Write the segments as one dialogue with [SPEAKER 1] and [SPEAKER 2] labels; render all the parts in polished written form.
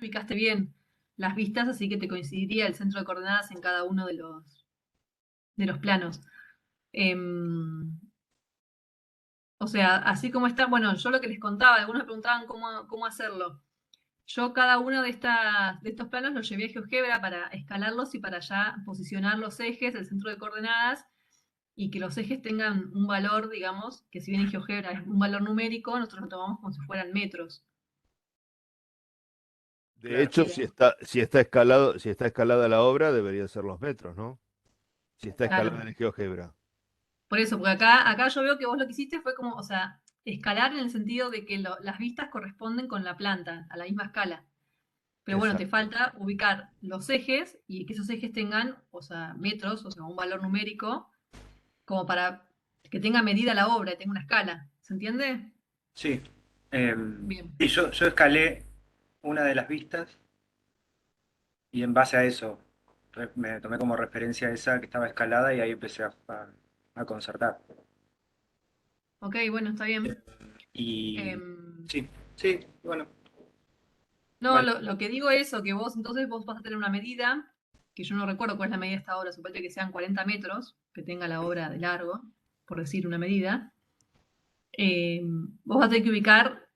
[SPEAKER 1] ubicaste bien las vistas, así que te coincidiría el centro de coordenadas en cada uno de los planos. O sea, así como está, bueno, yo lo que les contaba, algunos me preguntaban cómo hacerlo. Yo cada uno de estos planos los llevé a GeoGebra para escalarlos y para ya posicionar los ejes, el centro de coordenadas, y que los ejes tengan un valor, digamos, que si bien en GeoGebra es un valor numérico, nosotros lo tomamos como si fueran metros.
[SPEAKER 2] De hecho, si está escalada la obra, deberían ser los metros, ¿no? Si está
[SPEAKER 1] Claro.
[SPEAKER 2] escalada en GeoGebra.
[SPEAKER 1] Por eso, porque acá yo veo que vos lo que hiciste fue como, o sea, escalar en el sentido de que las vistas corresponden con la planta, a la misma escala. Pero bueno, te
[SPEAKER 2] Exacto.
[SPEAKER 1] falta ubicar los ejes y que esos ejes tengan, o sea, metros, o sea, un valor numérico, como para que tenga medida la obra, tenga una escala. ¿Se entiende?
[SPEAKER 3] Sí.
[SPEAKER 1] Bien.
[SPEAKER 3] Y yo escalé una de las vistas y en base a eso me tomé como referencia esa que estaba escalada y ahí empecé a concertar.
[SPEAKER 1] Ok, bueno, está
[SPEAKER 3] Eh,
[SPEAKER 1] bien.
[SPEAKER 3] Y
[SPEAKER 1] Em,
[SPEAKER 3] sí, sí, bueno,
[SPEAKER 1] no,
[SPEAKER 3] vale.
[SPEAKER 1] lo que digo es eso, que vos entonces vos vas a tener una medida, que yo no recuerdo cuál es la medida de esta obra, suponete que sean 40 metros, que tenga la obra de largo, por decir una medida. Vos vas a tener que ubicar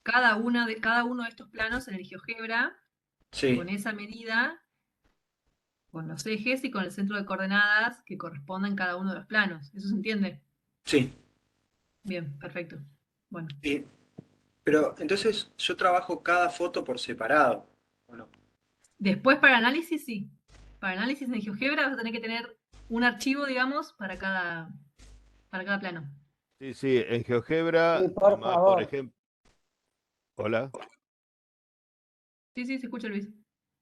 [SPEAKER 1] cada uno de estos planos en el GeoGebra
[SPEAKER 3] Sí,
[SPEAKER 1] con esa medida, con los ejes y con el centro de coordenadas que correspondan en cada uno de los planos. ¿Eso se entiende?
[SPEAKER 3] sí.
[SPEAKER 1] Bien, perfecto. Bueno.
[SPEAKER 3] Y- pero entonces yo trabajo cada foto por separado. Bueno,
[SPEAKER 1] Después para análisis, sí. Para análisis en GeoGebra vas a tener que tener un archivo, digamos, para cada plano.
[SPEAKER 2] Sí, sí, en GeoGebra,
[SPEAKER 4] Sí, por
[SPEAKER 2] tomás, por
[SPEAKER 4] favor.
[SPEAKER 2] ejemplo, hola.
[SPEAKER 1] Sí, sí, se escucha Luis.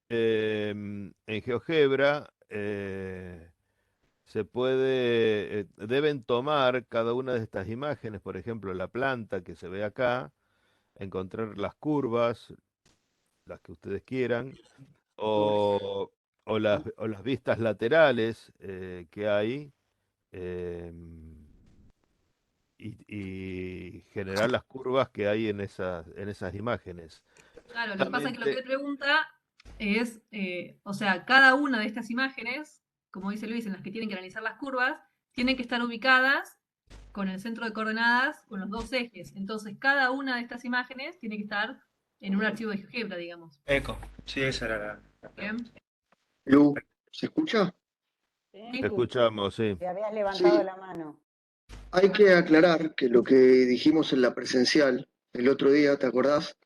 [SPEAKER 2] En GeoGebra se puede, deben tomar cada una de estas imágenes, por ejemplo, la planta que se ve acá, encontrar las curvas, las que ustedes quieran, o, o las vistas laterales que hay, em, y generar las curvas que hay en esas imágenes.
[SPEAKER 1] Claro, lo que pasa es que lo que
[SPEAKER 2] Justamente,
[SPEAKER 1] él pregunta es, o sea, cada una de estas imágenes, como dice Luis, en las que tienen que analizar las curvas, tienen que estar ubicadas con el centro de coordenadas, con los dos ejes. Entonces, cada una de estas imágenes tiene que estar en un archivo de GeoGebra, digamos.
[SPEAKER 3] eco. Sí, esa era la pregunta.
[SPEAKER 1] ¿Bien?
[SPEAKER 5] Lu, ¿se escucha?
[SPEAKER 4] Sí,
[SPEAKER 2] te escuchamos, sí.
[SPEAKER 4] te habías levantado
[SPEAKER 5] Sí,
[SPEAKER 4] la mano.
[SPEAKER 5] hay que aclarar que lo que dijimos en la presencial el otro día, ¿te acordás?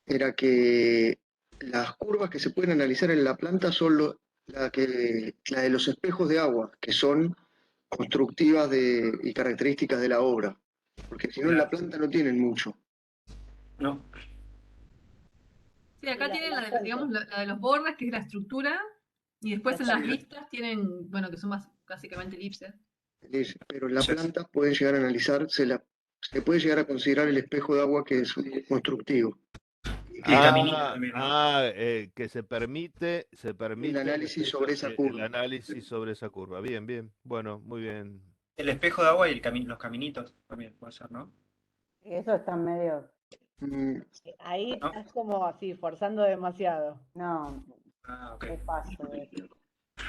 [SPEAKER 5] Era que las curvas que se pueden analizar en la planta son la de los espejos de agua, que son constructivas y características de la obra, porque si no en la
[SPEAKER 3] Claro.
[SPEAKER 5] planta no tienen mucho.
[SPEAKER 3] No,
[SPEAKER 1] Sí,
[SPEAKER 4] Sí,
[SPEAKER 1] acá tienen
[SPEAKER 4] la fuente.
[SPEAKER 1] digamos, la de los bordes, que es la estructura, y después en las
[SPEAKER 4] Exacto.
[SPEAKER 1] vistas tienen, bueno, que son básicamente elipses.
[SPEAKER 5] Pero en la
[SPEAKER 3] sí.
[SPEAKER 5] planta pueden llegar a analizar, se puede llegar a considerar el espejo de agua que es constructivo.
[SPEAKER 3] Y el caminito también, ¿no?
[SPEAKER 2] Que se
[SPEAKER 5] El
[SPEAKER 2] permite
[SPEAKER 5] análisis sobre esa
[SPEAKER 2] el
[SPEAKER 5] curva.
[SPEAKER 2] análisis sobre esa curva. Bien, bien. Bueno, muy bien.
[SPEAKER 3] El espejo de agua y los caminitos también puede ser, ¿no?
[SPEAKER 4] Eso está medio.
[SPEAKER 5] Mm,
[SPEAKER 6] Ahí
[SPEAKER 3] ¿No?
[SPEAKER 6] estás como así, forzando demasiado.
[SPEAKER 4] No,
[SPEAKER 3] Ah, ok.
[SPEAKER 4] qué paso de eso.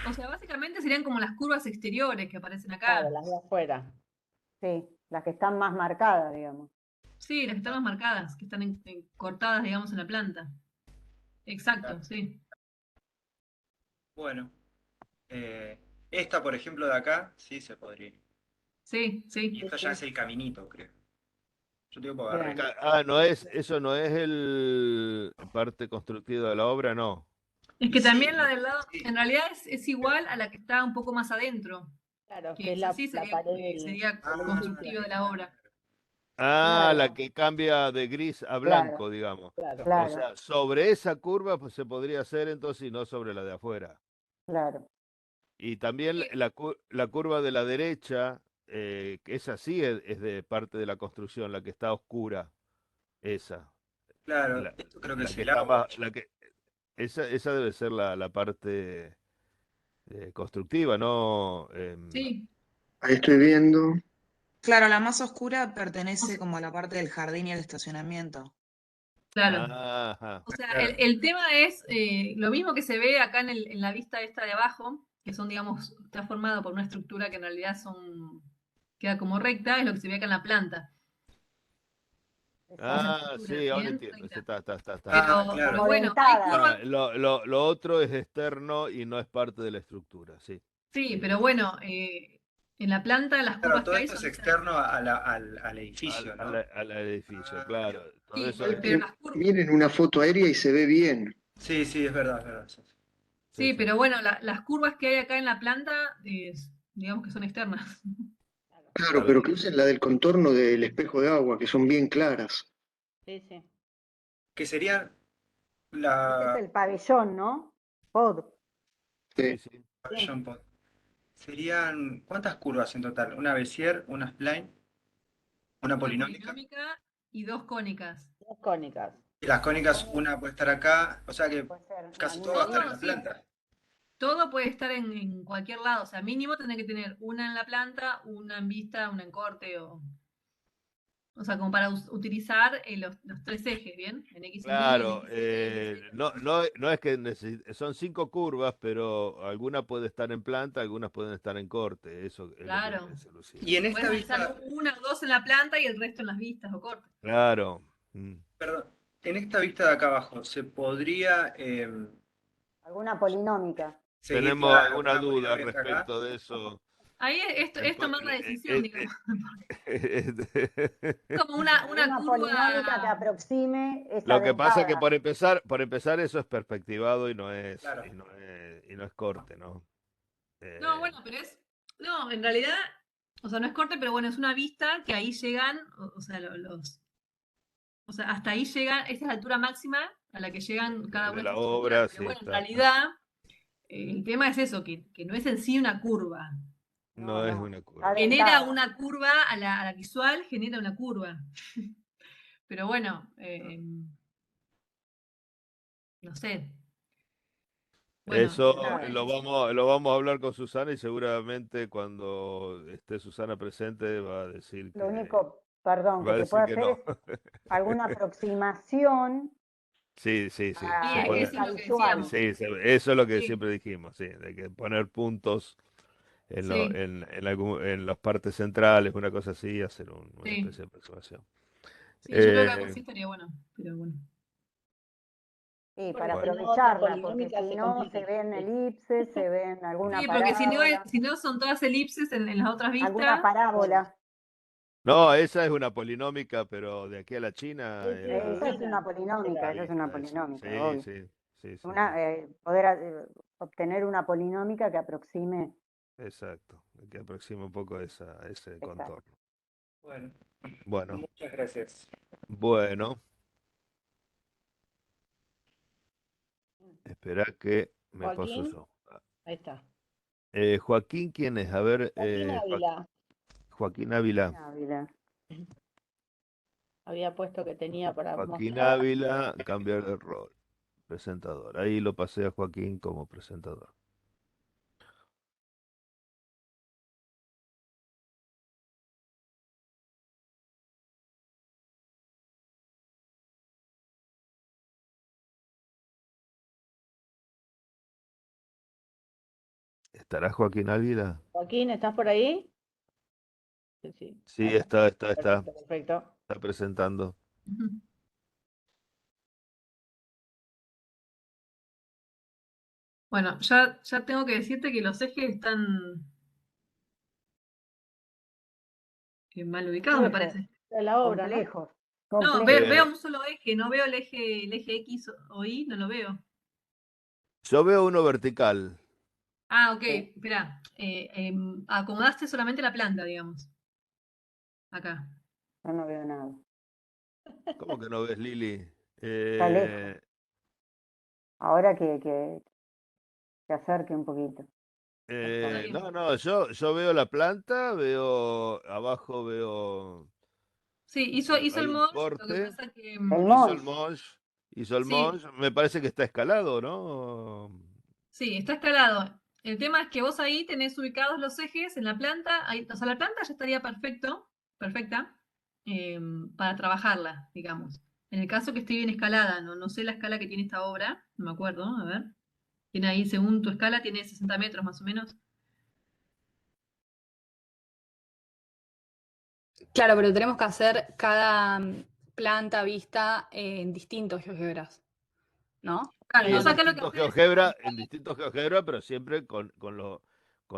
[SPEAKER 1] O sea, básicamente serían como las curvas exteriores que aparecen
[SPEAKER 6] Claro,
[SPEAKER 1] acá.
[SPEAKER 6] las de afuera.
[SPEAKER 4] Sí, las que están más marcadas, digamos.
[SPEAKER 1] Sí, las que están más marcadas, que están cortadas, digamos, en la planta.
[SPEAKER 3] Claro.
[SPEAKER 1] Exacto, sí.
[SPEAKER 3] Bueno, eh, esta, por ejemplo, de acá, sí se podría.
[SPEAKER 1] Sí,
[SPEAKER 3] Y
[SPEAKER 1] sí.
[SPEAKER 6] Sí,
[SPEAKER 3] esto ya
[SPEAKER 6] sí.
[SPEAKER 3] es el caminito, creo. Yo tengo que agarré.
[SPEAKER 4] Bien.
[SPEAKER 2] No es, eso no es el parte constructiva de la obra, no.
[SPEAKER 1] Es
[SPEAKER 3] Y
[SPEAKER 1] que
[SPEAKER 3] sí,
[SPEAKER 1] también la del lado,
[SPEAKER 3] sí.
[SPEAKER 1] en realidad es igual a la que está un poco más adentro,
[SPEAKER 6] Claro,
[SPEAKER 1] que
[SPEAKER 6] que es
[SPEAKER 1] esa sí
[SPEAKER 6] la pared
[SPEAKER 1] sería
[SPEAKER 6] del edificio.
[SPEAKER 1] constructiva de la obra.
[SPEAKER 2] La
[SPEAKER 4] Claro,
[SPEAKER 2] que cambia de gris a
[SPEAKER 4] claro,
[SPEAKER 2] blanco, digamos.
[SPEAKER 6] Claro.
[SPEAKER 2] O
[SPEAKER 4] claro,
[SPEAKER 2] sea, sobre esa curva pues, se podría hacer entonces y no sobre la de afuera.
[SPEAKER 4] claro.
[SPEAKER 2] Y también
[SPEAKER 1] Sí,
[SPEAKER 2] la curva de la derecha, que esa sí es de parte de la construcción, la que está oscura, esa.
[SPEAKER 3] Claro,
[SPEAKER 2] La,
[SPEAKER 3] esto creo que
[SPEAKER 2] la
[SPEAKER 3] es
[SPEAKER 2] que
[SPEAKER 3] el
[SPEAKER 2] está
[SPEAKER 3] agua.
[SPEAKER 2] más, esa debe ser la parte constructiva, ¿no?
[SPEAKER 1] sí.
[SPEAKER 5] ahí estoy viendo.
[SPEAKER 7] Claro, la más oscura
[SPEAKER 1] O
[SPEAKER 7] pertenece
[SPEAKER 1] sea,
[SPEAKER 7] como a la parte del jardín y el estacionamiento.
[SPEAKER 1] Claro.
[SPEAKER 2] Ajá.
[SPEAKER 1] O sea,
[SPEAKER 3] Claro.
[SPEAKER 1] el tema es lo mismo que se ve acá en la vista esta de abajo, que son, digamos, está formado por una estructura que en realidad queda como recta, es lo que se ve acá en la planta.
[SPEAKER 4] Exacto.
[SPEAKER 1] Esa
[SPEAKER 2] Ah,
[SPEAKER 1] estructura,
[SPEAKER 2] sí, ahora
[SPEAKER 1] bien
[SPEAKER 2] entiendo. Sí,
[SPEAKER 1] recta.
[SPEAKER 2] está.
[SPEAKER 3] Ah,
[SPEAKER 1] Pero
[SPEAKER 3] claro.
[SPEAKER 4] Como
[SPEAKER 1] bueno, hay
[SPEAKER 4] dentada.
[SPEAKER 1] curvas,
[SPEAKER 2] Lo otro es externo y no es parte de la estructura, sí.
[SPEAKER 1] sí, pero bueno, en la planta las
[SPEAKER 3] Claro,
[SPEAKER 1] curvas que
[SPEAKER 3] todo
[SPEAKER 1] hay
[SPEAKER 3] esto es
[SPEAKER 1] son externas.
[SPEAKER 3] externo al edificio, ¿no?
[SPEAKER 2] Al edificio,
[SPEAKER 3] Ah,
[SPEAKER 2] claro. Todo
[SPEAKER 1] Sí,
[SPEAKER 2] eso
[SPEAKER 5] Igual
[SPEAKER 1] pero las curvas,
[SPEAKER 5] miren una foto aérea y se ve bien.
[SPEAKER 3] sí, sí, es verdad, es verdad. Sí.
[SPEAKER 2] sí,
[SPEAKER 1] sí,
[SPEAKER 2] sí.
[SPEAKER 1] pero bueno, las curvas que hay acá en la planta, digamos que son externas.
[SPEAKER 5] Claro,
[SPEAKER 2] Está
[SPEAKER 5] pero
[SPEAKER 2] bien.
[SPEAKER 5] que usen la del contorno del espejo de agua, que son bien claras.
[SPEAKER 6] Sí, sí.
[SPEAKER 3] Que sería
[SPEAKER 4] Ese es
[SPEAKER 3] la
[SPEAKER 4] el pabellón, ¿no? Pod.
[SPEAKER 2] Sí,
[SPEAKER 5] Sí.
[SPEAKER 2] sí.
[SPEAKER 6] Sí.
[SPEAKER 3] Pavillon Pod. Serían, ¿cuántas curvas en total? Una Bézier, una spline, una
[SPEAKER 1] Una
[SPEAKER 3] polinómica.
[SPEAKER 1] polinómica y dos cónicas.
[SPEAKER 6] Dos cónicas.
[SPEAKER 3] Y las cónicas,
[SPEAKER 4] Cónica.
[SPEAKER 3] una puede estar acá, o sea que
[SPEAKER 4] Puede ser la
[SPEAKER 3] casi todo va
[SPEAKER 4] misma
[SPEAKER 3] a estar en
[SPEAKER 1] Todo,
[SPEAKER 3] la
[SPEAKER 4] elipse.
[SPEAKER 1] sí,
[SPEAKER 3] planta.
[SPEAKER 1] todo puede estar en cualquier lado. O sea, mínimo tener que tener una en la planta, una en vista, una en corte, o sea, como para utilizar los tres ejes, ¿bien? En X y en
[SPEAKER 2] Claro,
[SPEAKER 1] XY y en Z.
[SPEAKER 2] no es que son 5 curvas, pero algunas pueden estar en planta, algunas pueden estar en corte. Eso es lo que me
[SPEAKER 1] Claro.
[SPEAKER 2] dice Lucía.
[SPEAKER 3] Y en
[SPEAKER 1] Puedes
[SPEAKER 3] esta
[SPEAKER 1] utilizar
[SPEAKER 3] vista,
[SPEAKER 1] una o dos en la planta y el resto en las vistas o cortes.
[SPEAKER 2] Claro. Mm.
[SPEAKER 3] perdón, en esta vista de acá abajo, ¿se podría
[SPEAKER 4] Alguna polinómica.
[SPEAKER 3] seguir,
[SPEAKER 2] ¿Tenemos
[SPEAKER 3] claro, con
[SPEAKER 2] alguna
[SPEAKER 3] una
[SPEAKER 2] duda
[SPEAKER 3] polinómica acá?
[SPEAKER 2] respecto de eso?
[SPEAKER 1] Ahí es
[SPEAKER 2] Después,
[SPEAKER 1] tomar la decisión, digamos. Es como una
[SPEAKER 4] Alguna polinómica que
[SPEAKER 1] curva.
[SPEAKER 4] aproxime esa
[SPEAKER 2] Lo que pasa es que
[SPEAKER 4] dentada.
[SPEAKER 2] por empezar eso es perspectivado
[SPEAKER 3] Claro.
[SPEAKER 2] y no es corte, ¿no?
[SPEAKER 1] No,
[SPEAKER 2] Eh,
[SPEAKER 1] bueno, pero no, en realidad, o sea, no es corte, pero bueno, es una vista que ahí llegan, o sea, o sea, hasta ahí llegan, esa es la altura máxima a la que llegan cada
[SPEAKER 2] de
[SPEAKER 1] una de
[SPEAKER 2] la
[SPEAKER 1] estas estructuras.
[SPEAKER 2] obra,
[SPEAKER 1] Pero
[SPEAKER 2] sí,
[SPEAKER 1] bueno, en
[SPEAKER 2] está.
[SPEAKER 1] realidad, el tema es eso, que no es en sí una curva.
[SPEAKER 4] No,
[SPEAKER 2] No es
[SPEAKER 4] no.
[SPEAKER 2] una
[SPEAKER 4] Está
[SPEAKER 2] curva.
[SPEAKER 1] Genera
[SPEAKER 4] dentada.
[SPEAKER 1] una curva a la visual, genera una curva. Pero bueno, no sé. Bueno,
[SPEAKER 2] Eso
[SPEAKER 6] Nada.
[SPEAKER 2] lo vamos a hablar con Susana y seguramente cuando esté Susana presente
[SPEAKER 4] Lo único, perdón,
[SPEAKER 2] va
[SPEAKER 4] que
[SPEAKER 2] a
[SPEAKER 4] se
[SPEAKER 2] decir
[SPEAKER 4] puede
[SPEAKER 2] que
[SPEAKER 4] hacer
[SPEAKER 2] no.
[SPEAKER 4] es alguna aproximación
[SPEAKER 2] Sí, sí, sí,
[SPEAKER 1] sí,
[SPEAKER 2] se
[SPEAKER 4] a
[SPEAKER 2] puede.
[SPEAKER 1] eso es
[SPEAKER 4] esa
[SPEAKER 1] lo que
[SPEAKER 4] visual.
[SPEAKER 1] decíamos.
[SPEAKER 2] Sí, eso es lo que
[SPEAKER 1] Sí,
[SPEAKER 2] siempre dijimos, sí, de que poner puntos
[SPEAKER 1] sí,
[SPEAKER 2] en las partes centrales, una cosa así, y hacer una
[SPEAKER 1] sí.
[SPEAKER 2] especie de aproximación.
[SPEAKER 1] Sí, yo creo que algo
[SPEAKER 2] Eh,
[SPEAKER 1] así estaría bueno, pero bueno.
[SPEAKER 4] Sí,
[SPEAKER 6] Porque
[SPEAKER 4] para
[SPEAKER 2] bueno,
[SPEAKER 6] si no, otra
[SPEAKER 4] aprovecharla, porque
[SPEAKER 6] polinómica
[SPEAKER 4] si
[SPEAKER 6] se
[SPEAKER 4] no
[SPEAKER 6] complica.
[SPEAKER 4] se ven
[SPEAKER 6] Sí.
[SPEAKER 4] elipses, se ven alguna
[SPEAKER 1] Sí, porque
[SPEAKER 4] parábola,
[SPEAKER 1] si no son todas elipses en las otras
[SPEAKER 4] alguna
[SPEAKER 1] vistas.
[SPEAKER 4] parábola.
[SPEAKER 2] no, esa es una polinómica, pero de aquí a la China
[SPEAKER 6] Sí, sí,
[SPEAKER 2] era
[SPEAKER 4] Esa es una
[SPEAKER 6] divina.
[SPEAKER 4] polinómica,
[SPEAKER 6] Era.
[SPEAKER 4] esa es una
[SPEAKER 2] vista esa.
[SPEAKER 4] polinómica,
[SPEAKER 2] Sí,
[SPEAKER 4] obvio.
[SPEAKER 2] sí, sí, sí, sí.
[SPEAKER 4] Poder obtener una polinómica que aproxime.
[SPEAKER 2] Exacto, que aproxima un poco ese
[SPEAKER 4] Exacto.
[SPEAKER 2] contorno.
[SPEAKER 3] Bueno,
[SPEAKER 2] Bueno,
[SPEAKER 3] muchas gracias.
[SPEAKER 2] bueno, espera que me paso
[SPEAKER 6] Joaquín,
[SPEAKER 2] yo.
[SPEAKER 6] ahí está.
[SPEAKER 2] Joaquín, ¿quién es? A ver,
[SPEAKER 6] Joaquín Ávila.
[SPEAKER 2] Joaquín Ávila.
[SPEAKER 4] Ávila.
[SPEAKER 6] Había puesto que tenía para
[SPEAKER 2] Joaquín
[SPEAKER 6] mostrar.
[SPEAKER 2] Ávila, cambiar de rol. Presentador. Ahí lo pasé a Joaquín como presentador. ¿Estará Joaquín Ávila?
[SPEAKER 6] Joaquín, ¿estás por ahí? Sí, sí.
[SPEAKER 2] Sí,
[SPEAKER 6] Ahí va.
[SPEAKER 2] está
[SPEAKER 6] Perfecto, perfecto.
[SPEAKER 2] presentando.
[SPEAKER 1] Ujú. Bueno, ya tengo que decirte que los ejes están mal ubicados, me
[SPEAKER 4] Complejos,
[SPEAKER 1] parece.
[SPEAKER 6] De la obra, ¿no?
[SPEAKER 4] complejos,
[SPEAKER 1] No,
[SPEAKER 4] complejos.
[SPEAKER 1] veo
[SPEAKER 2] Eh,
[SPEAKER 1] un solo eje, no veo el eje X o Y, no lo veo.
[SPEAKER 2] yo veo uno vertical.
[SPEAKER 1] Ah, ok,
[SPEAKER 6] Sí.
[SPEAKER 1] espera. Acomodaste solamente la planta, digamos. Acá.
[SPEAKER 4] Yo no veo nada.
[SPEAKER 2] ¿Cómo que no ves, Lili?
[SPEAKER 4] Está lejos.
[SPEAKER 2] Eh,
[SPEAKER 4] Ahora que acerque un poquito.
[SPEAKER 1] Está
[SPEAKER 4] Mejor.
[SPEAKER 1] bien.
[SPEAKER 2] no, yo veo la planta, veo abajo, veo
[SPEAKER 1] Sí, hizo
[SPEAKER 2] hay
[SPEAKER 1] el
[SPEAKER 2] un
[SPEAKER 1] mosh, lo que
[SPEAKER 2] corte,
[SPEAKER 1] pasa que
[SPEAKER 4] El
[SPEAKER 2] hizo el
[SPEAKER 4] Monch.
[SPEAKER 2] mosh, hizo el
[SPEAKER 1] sí,
[SPEAKER 2] mosh, me parece que está escalado, ¿no?
[SPEAKER 1] sí, está escalado. El tema es que vos ahí tenés ubicados los ejes en la planta, o sea, la planta ya estaría perfecta, para trabajarla, digamos. En el caso que esté bien escalada, no sé la escala que tiene esta obra, no me acuerdo, a ver. Tiene ahí, según tu escala, tiene 60 metros más o menos.
[SPEAKER 7] Claro, pero tenemos que hacer cada planta vista en distintos GeoGebras, ¿no?
[SPEAKER 1] Claro,
[SPEAKER 2] Sí,
[SPEAKER 1] o
[SPEAKER 2] en
[SPEAKER 1] sea, acá lo que
[SPEAKER 2] distintos
[SPEAKER 1] haces es
[SPEAKER 2] GeoGebra, pero siempre con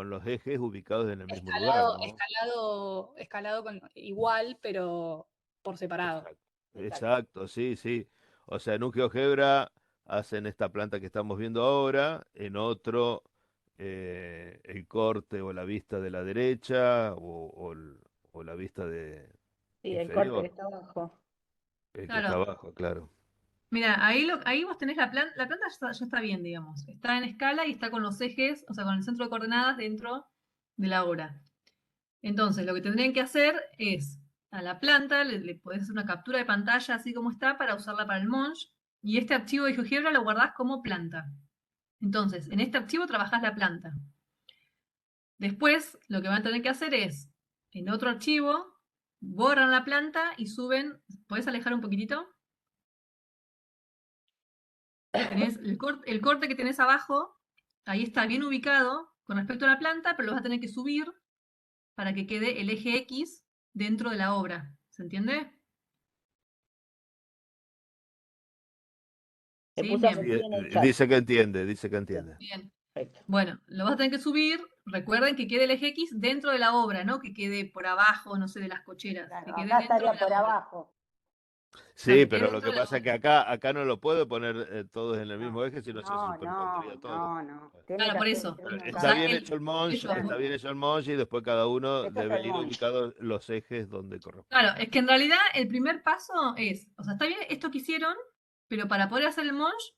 [SPEAKER 2] los ejes ubicados en el mismo lugar, ¿no?
[SPEAKER 7] Escalado igual, pero por separado.
[SPEAKER 2] Exacto,
[SPEAKER 6] Exacto.
[SPEAKER 2] exacto, sí, sí. O sea, en un GeoGebra hacen esta planta que estamos viendo ahora, en otro el corte o la vista de la derecha o la vista de
[SPEAKER 6] Sí, el corte que
[SPEAKER 2] inferior,
[SPEAKER 6] está abajo.
[SPEAKER 2] el que está
[SPEAKER 1] claro.
[SPEAKER 2] abajo, claro.
[SPEAKER 1] Mira, ahí vos tenés la planta ya está bien, digamos. Está en escala y está con los ejes, o sea, con el centro de coordenadas dentro de la obra. Entonces, lo que tendrían que hacer es, a la planta le podés hacer una captura de pantalla así como está para usarla para el Monge, y este archivo de GeoGebra lo guardás como planta. Entonces, en este archivo trabajás la planta. Después, lo que van a tener que hacer es, en otro archivo, borran la planta y suben, ¿podés alejar un poquitito? Tenés el corte que tenés abajo, ahí está bien ubicado con respecto a la planta, pero lo vas a tener que subir para que quede el eje X dentro de la obra. ¿Se entiende?
[SPEAKER 6] Se
[SPEAKER 1] Sí,
[SPEAKER 6] puso que
[SPEAKER 2] Sí,
[SPEAKER 1] bien,
[SPEAKER 6] sí en el chat.
[SPEAKER 2] dice que
[SPEAKER 6] Bien,
[SPEAKER 2] entiende.
[SPEAKER 1] bien.
[SPEAKER 6] perfecto.
[SPEAKER 1] Bueno, lo vas a tener que subir. Recuerden que quede el eje X dentro de la obra, no que quede por abajo, no sé, de las cocheras. Que
[SPEAKER 4] Claro,
[SPEAKER 1] quede
[SPEAKER 4] acá
[SPEAKER 1] dentro de
[SPEAKER 4] estaría
[SPEAKER 1] la
[SPEAKER 4] por
[SPEAKER 1] obra.
[SPEAKER 4] abajo.
[SPEAKER 1] Claro,
[SPEAKER 2] Sí,
[SPEAKER 1] que quede
[SPEAKER 2] pero lo
[SPEAKER 1] dentro
[SPEAKER 2] que
[SPEAKER 1] de la
[SPEAKER 2] pasa es que
[SPEAKER 1] obra.
[SPEAKER 2] acá no lo puedo poner todos en el mismo
[SPEAKER 4] No,
[SPEAKER 2] eje, sino se
[SPEAKER 4] no,
[SPEAKER 2] superpondría
[SPEAKER 4] no,
[SPEAKER 2] todo.
[SPEAKER 4] no. Tiene
[SPEAKER 1] Claro,
[SPEAKER 4] que
[SPEAKER 1] por
[SPEAKER 4] hacer
[SPEAKER 1] eso.
[SPEAKER 4] uno en
[SPEAKER 2] Está
[SPEAKER 1] Usa
[SPEAKER 4] cada.
[SPEAKER 2] bien hecho el monge,
[SPEAKER 1] ellos.
[SPEAKER 2] está bien hecho el monge y después cada uno
[SPEAKER 4] Esto es
[SPEAKER 2] debe
[SPEAKER 4] el
[SPEAKER 2] ir
[SPEAKER 4] monje.
[SPEAKER 2] ubicado los ejes donde
[SPEAKER 1] Claro,
[SPEAKER 2] corresponde.
[SPEAKER 1] es que en realidad el primer paso es, o sea, está bien esto que hicieron, pero para poder hacer el Monge,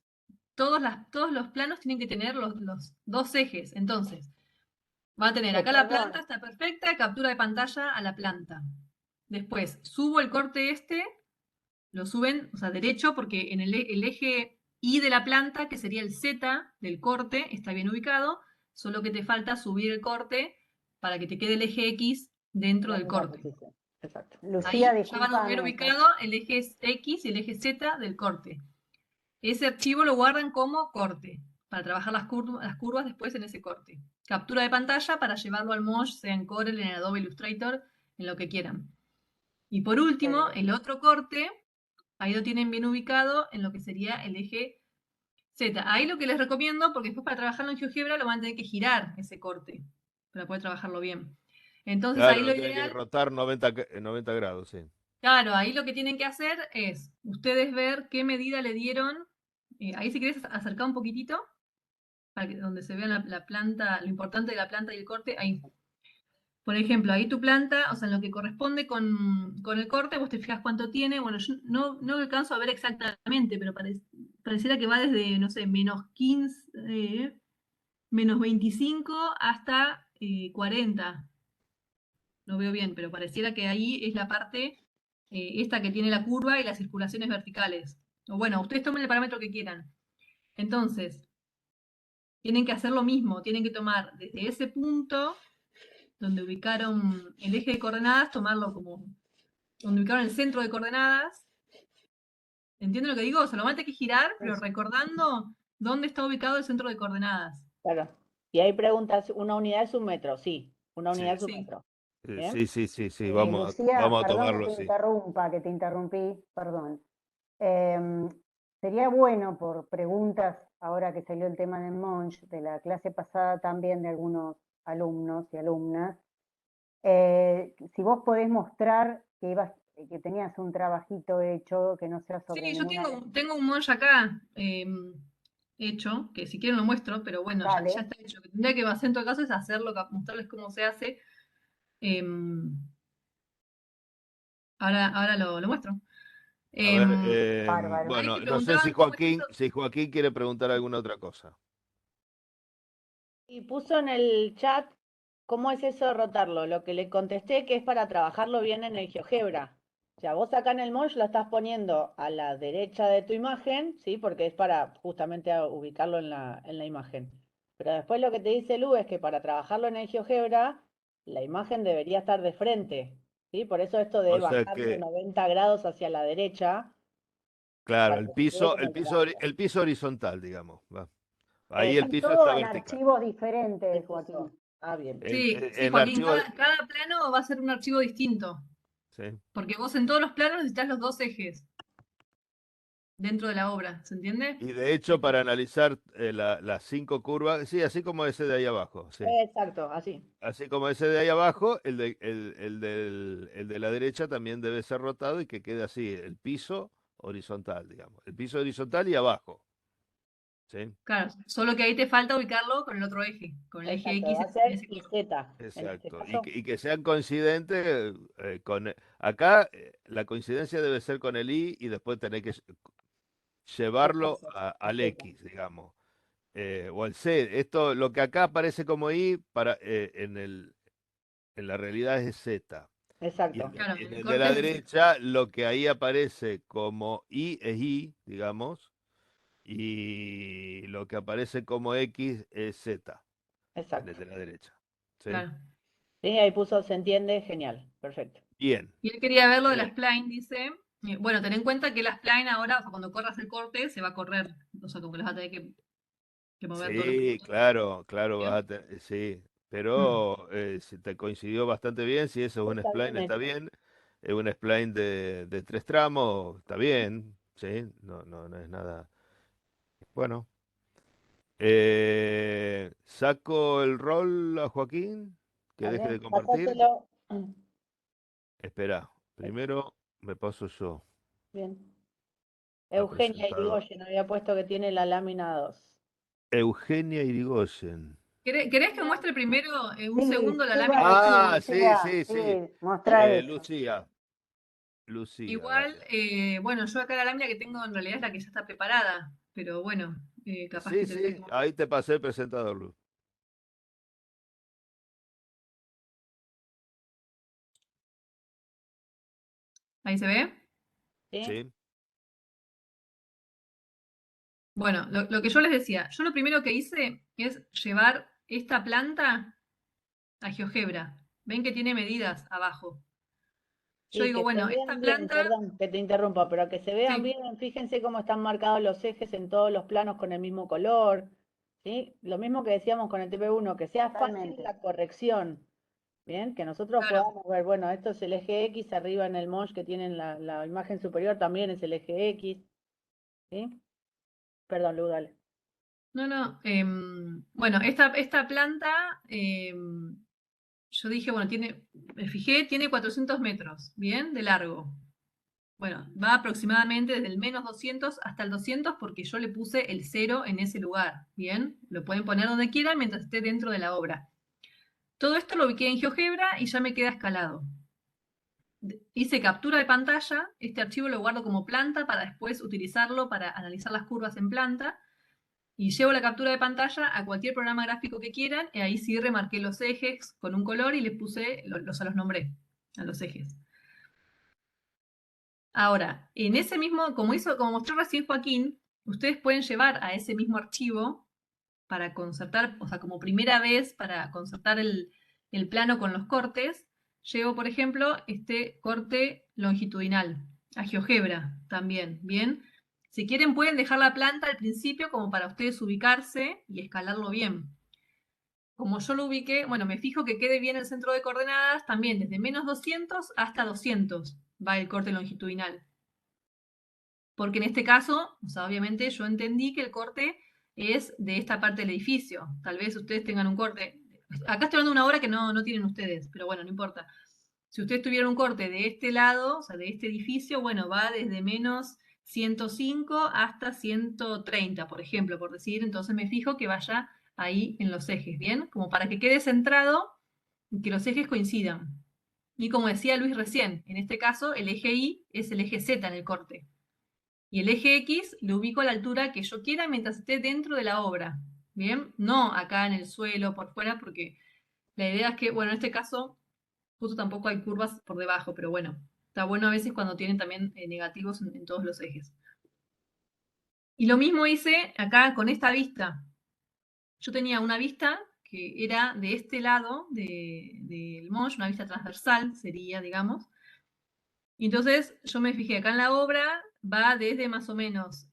[SPEAKER 1] todos los planos tienen que tener los dos ejes. Entonces, va a tener acá la
[SPEAKER 4] Perdón,
[SPEAKER 1] planta, está perfecta, captura de pantalla a la planta. Después, subo el corte este, lo suben, o sea, derecho, porque en el eje Y de la planta, que sería el Z del corte, está bien ubicado, solo que te falta subir el corte para que te quede el eje X dentro
[SPEAKER 6] La
[SPEAKER 1] del
[SPEAKER 6] misma
[SPEAKER 1] corte.
[SPEAKER 6] posición. Exacto.
[SPEAKER 4] Lucía,
[SPEAKER 1] Ahí ya van a ver
[SPEAKER 4] discúlpame.
[SPEAKER 1] ubicado el eje X y el eje Z del corte. Ese archivo lo guardan como corte, para trabajar las curvas después en ese corte. Captura de pantalla para llevarlo al Mosh, sea en Corel, en Adobe Illustrator, en lo que quieran. Y por último, el otro corte, ahí lo tienen bien ubicado en lo que sería el eje Z. Ahí lo que les recomiendo, porque después para trabajarlo en GeoGebra lo van a tener que girar ese corte, para poder trabajarlo bien. Entonces ahí
[SPEAKER 2] Claro,
[SPEAKER 1] lo
[SPEAKER 2] lo tiene que
[SPEAKER 1] ideal,
[SPEAKER 2] rotar 90 grados, sí.
[SPEAKER 1] claro, ahí lo que tienen que hacer es ustedes ver qué medida le dieron. Ahí si querés acercar un poquitito, para que, donde se vea la planta, lo importante de la planta y el corte, ahí. Por ejemplo, ahí tu planta, o sea, en lo que corresponde con el corte, vos te fijas cuánto tiene. Bueno, yo no alcanzo a ver exactamente, pero pareciera que va desde, no sé, menos 15, menos 25 hasta 40. No veo bien, pero pareciera que ahí es la parte, esta que tiene la curva y las circulaciones verticales. O bueno, ustedes tomen el parámetro que quieran. Entonces, tienen que hacer lo mismo, tienen que tomar desde ese punto donde ubicaron el eje de coordenadas, tomarlo como donde ubicaron el centro de coordenadas. ¿Entienden lo que digo? Se lo van a tener que girar, pero recordando dónde está ubicado el centro de coordenadas.
[SPEAKER 6] Claro. Y hay preguntas, ¿una unidad es un metro? Sí, una unidad
[SPEAKER 2] Sí,
[SPEAKER 6] es un
[SPEAKER 1] Sí.
[SPEAKER 6] metro. ¿Bien?
[SPEAKER 2] sí,
[SPEAKER 4] Lucía,
[SPEAKER 2] vamos a
[SPEAKER 4] perdón que
[SPEAKER 2] tomarlo
[SPEAKER 4] te
[SPEAKER 2] así.
[SPEAKER 4] interrumpa, que te interrumpí, perdón. Em, Sería bueno por preguntas, ahora que salió el tema del Monge, de la clase pasada también de algunos alumnos y alumnas, si vos podés mostrar que tenías un trabajito hecho, que no sea sobre
[SPEAKER 1] Sí, yo
[SPEAKER 4] ninguna.
[SPEAKER 1] tengo un Monge acá hecho, que si quieren lo muestro, pero bueno, ya
[SPEAKER 4] Dale,
[SPEAKER 1] está hecho. Lo que tendría que hacer en todo caso es hacerlo, mostrarles cómo se hace. Em, ahora lo muestro.
[SPEAKER 2] A ver,
[SPEAKER 4] bárbaro.
[SPEAKER 1] Ahí te
[SPEAKER 2] bueno, no sé
[SPEAKER 1] preguntaban cómo es eso.
[SPEAKER 2] Si Joaquín quiere preguntar alguna otra cosa.
[SPEAKER 6] Y puso en el chat, ¿cómo es eso de rotarlo? Lo que le contesté que es para trabajarlo bien en el GeoGebra. O sea, vos acá en el Monge lo estás poniendo a la derecha de tu imagen, ¿sí? Porque es para justamente ubicarlo en la imagen. Pero después lo que te dice Lu es que para trabajarlo en el GeoGebra, la imagen debería estar de frente, ¿sí? Por eso esto de
[SPEAKER 2] O sea
[SPEAKER 6] bajarlo
[SPEAKER 2] que,
[SPEAKER 6] 90 grados hacia la derecha,
[SPEAKER 2] Claro,
[SPEAKER 6] para
[SPEAKER 2] el
[SPEAKER 6] que quede
[SPEAKER 2] piso,
[SPEAKER 6] como
[SPEAKER 2] el
[SPEAKER 6] el
[SPEAKER 2] piso,
[SPEAKER 6] plano.
[SPEAKER 2] el piso horizontal, digamos. Ahí el
[SPEAKER 4] Y
[SPEAKER 2] piso
[SPEAKER 4] todo
[SPEAKER 2] está
[SPEAKER 4] en
[SPEAKER 2] vertical.
[SPEAKER 4] archivos
[SPEAKER 6] ¿Qué
[SPEAKER 4] diferentes,
[SPEAKER 6] es
[SPEAKER 4] Joaquín.
[SPEAKER 6] eso? Ah, bien.
[SPEAKER 1] Sí, sí,
[SPEAKER 2] En
[SPEAKER 1] Joaquín,
[SPEAKER 2] archivo,
[SPEAKER 1] cada plano va a ser un archivo distinto.
[SPEAKER 2] sí.
[SPEAKER 1] Porque vos en todos los planos necesitas los dos ejes dentro de la obra, ¿se entiende?
[SPEAKER 2] Y de hecho, para analizar las 5 curvas, sí, así como ese de ahí abajo, sí.
[SPEAKER 6] Exacto, así.
[SPEAKER 2] Así como ese de ahí abajo, el de la derecha también debe ser rotado y que quede así, el piso horizontal, digamos. El piso horizontal y abajo. ¿Sí?
[SPEAKER 1] Claro, solo que ahí te falta ubicarlo con el otro eje, con el eje
[SPEAKER 6] Exacto,
[SPEAKER 1] X
[SPEAKER 6] va a
[SPEAKER 1] en
[SPEAKER 6] ser
[SPEAKER 1] ese
[SPEAKER 6] y
[SPEAKER 1] color.
[SPEAKER 6] Z en este
[SPEAKER 2] Exacto.
[SPEAKER 6] caso.
[SPEAKER 2] Y que sean coincidentes con... Acá la coincidencia debe ser con el I y después tener que llevarlo
[SPEAKER 6] Exacto,
[SPEAKER 2] al
[SPEAKER 6] Z.
[SPEAKER 2] X, digamos. O al C. Esto, lo que acá aparece como I, en la realidad es Z. Y
[SPEAKER 6] Exacto.
[SPEAKER 1] Claro,
[SPEAKER 2] en
[SPEAKER 1] en el
[SPEAKER 2] el de
[SPEAKER 1] corte
[SPEAKER 2] la
[SPEAKER 1] es ese.
[SPEAKER 2] derecha, lo que ahí aparece como I es I, digamos, y lo que aparece como X es Z, en el
[SPEAKER 6] Exacto.
[SPEAKER 2] de la derecha. ¿Sí?
[SPEAKER 1] Claro.
[SPEAKER 6] Sí, ahí puso, se entiende, genial, perfecto.
[SPEAKER 2] Bien.
[SPEAKER 1] Y él quería ver lo de la
[SPEAKER 2] Eh,
[SPEAKER 1] spline, dice. Bueno, ten en cuenta que la spline ahora, o sea, cuando corras el corte, se va a correr. O sea, como que los vas a tener que mover todos los
[SPEAKER 2] sí,
[SPEAKER 1] puntos.
[SPEAKER 2] claro, claro,
[SPEAKER 1] ¿Bien?
[SPEAKER 2] sí,
[SPEAKER 1] Mm.
[SPEAKER 2] pero si te coincidió bastante bien, si eso es un
[SPEAKER 6] Está bien
[SPEAKER 2] spline, está
[SPEAKER 6] hecho.
[SPEAKER 2] bien. Es un spline de 3 tramos, está bien, sí, no es nada. Bueno, saco el rol a Joaquín, que deje de
[SPEAKER 6] También,
[SPEAKER 2] compartir.
[SPEAKER 6] pasáselo.
[SPEAKER 2] Espera, primero me paso yo
[SPEAKER 6] Bien.
[SPEAKER 2] a
[SPEAKER 6] Eugenia
[SPEAKER 2] presentador.
[SPEAKER 6] Irigoyen había puesto que tiene la lámina 2.
[SPEAKER 2] Eugenia Irigoyen.
[SPEAKER 1] ¿Querés que muestre primero un
[SPEAKER 4] Sí,
[SPEAKER 1] segundo la
[SPEAKER 4] te iba a
[SPEAKER 1] lámina?
[SPEAKER 4] decir,
[SPEAKER 2] Ah, sí,
[SPEAKER 4] Lucía,
[SPEAKER 2] sí,
[SPEAKER 4] sí,
[SPEAKER 2] sí.
[SPEAKER 4] mostrá eso.
[SPEAKER 2] Lucía, Lucía,
[SPEAKER 1] Igual,
[SPEAKER 2] dale.
[SPEAKER 1] bueno, yo acá la lámina que tengo en realidad es la que ya está preparada, pero bueno, capaz
[SPEAKER 2] Sí,
[SPEAKER 1] que tendré
[SPEAKER 2] sí,
[SPEAKER 1] que mostrar.
[SPEAKER 2] ahí te pasé el presentador, Luz.
[SPEAKER 1] ¿Ahí se ve?
[SPEAKER 6] ¿Sí?
[SPEAKER 2] Sí,
[SPEAKER 1] Bueno, lo que yo les decía, yo lo primero que hice es llevar esta planta a GeoGebra. Ven que tiene medidas abajo. Yo
[SPEAKER 6] Sí,
[SPEAKER 1] digo,
[SPEAKER 6] que se
[SPEAKER 1] bueno,
[SPEAKER 6] vean
[SPEAKER 1] esta
[SPEAKER 6] bien,
[SPEAKER 1] planta,
[SPEAKER 6] perdón que te interrumpa, pero que se vean
[SPEAKER 1] sí,
[SPEAKER 6] bien, fíjense cómo están marcados los ejes en todos los planos con el mismo color, ¿sí? Lo mismo que decíamos con el TP1, que sea fácil
[SPEAKER 4] Totalmente.
[SPEAKER 6] la corrección, ¿bien? Que nosotros
[SPEAKER 1] claro.
[SPEAKER 6] podamos ver, bueno, esto es el eje X, arriba en el mosh que tienen la imagen superior también es el eje X, ¿sí? Perdón, Lu, dale.
[SPEAKER 1] No, no. Bueno, esta planta, yo dije, bueno, me fijé, tiene 400 metros, ¿bien? De largo. Bueno, va aproximadamente desde el -200 hasta el 200 porque yo le puse el 0 en ese lugar, ¿bien? Lo pueden poner donde quieran mientras esté dentro de la obra. Todo esto lo ubiqué en GeoGebra y ya me queda escalado. Hice captura de pantalla, este archivo lo guardo como planta para después utilizarlo para analizar las curvas en planta. Y llevo la captura de pantalla a cualquier programa gráfico que quieran, y ahí sí remarqué los ejes con un color y les puse, los nombré a los ejes. Ahora, en ese mismo, como mostró recién Joaquín, ustedes pueden llevar a ese mismo archivo para concertar, o sea, como primera vez para concertar el plano con los cortes, llevo, por ejemplo, este corte longitudinal a GeoGebra también, ¿bien? Si quieren pueden dejar la planta al principio como para ustedes ubicarse y escalarlo bien. Como yo lo ubiqué, bueno, me fijo que quede bien el centro de coordenadas, también desde -200 hasta 200 va el corte longitudinal. Porque en este caso, o sea, obviamente yo entendí que el corte es de esta parte del edificio. Tal vez ustedes tengan un corte. Acá estoy hablando de una obra que no tienen ustedes, pero bueno, no importa. Si ustedes tuvieran un corte de este lado, o sea, de este edificio, bueno, va desde -105 hasta 130, por ejemplo, por decir. Entonces me fijo que vaya ahí en los ejes, ¿bien? Como para que quede centrado y que los ejes coincidan. Y como decía Luis recién, en este caso el eje Y es el eje Z en el corte. Y el eje X lo ubico a la altura que yo quiera mientras esté dentro de la obra. ¿Bien? No acá en el suelo, por fuera, porque la idea es que, bueno, en este caso, justo tampoco hay curvas por debajo, pero bueno, está bueno a veces cuando tienen también negativos en todos los ejes. Y lo mismo hice acá con esta vista. Yo tenía una vista que era de este lado del mosh, una vista transversal sería, digamos. Y entonces yo me fijé acá en la obra, va desde más o menos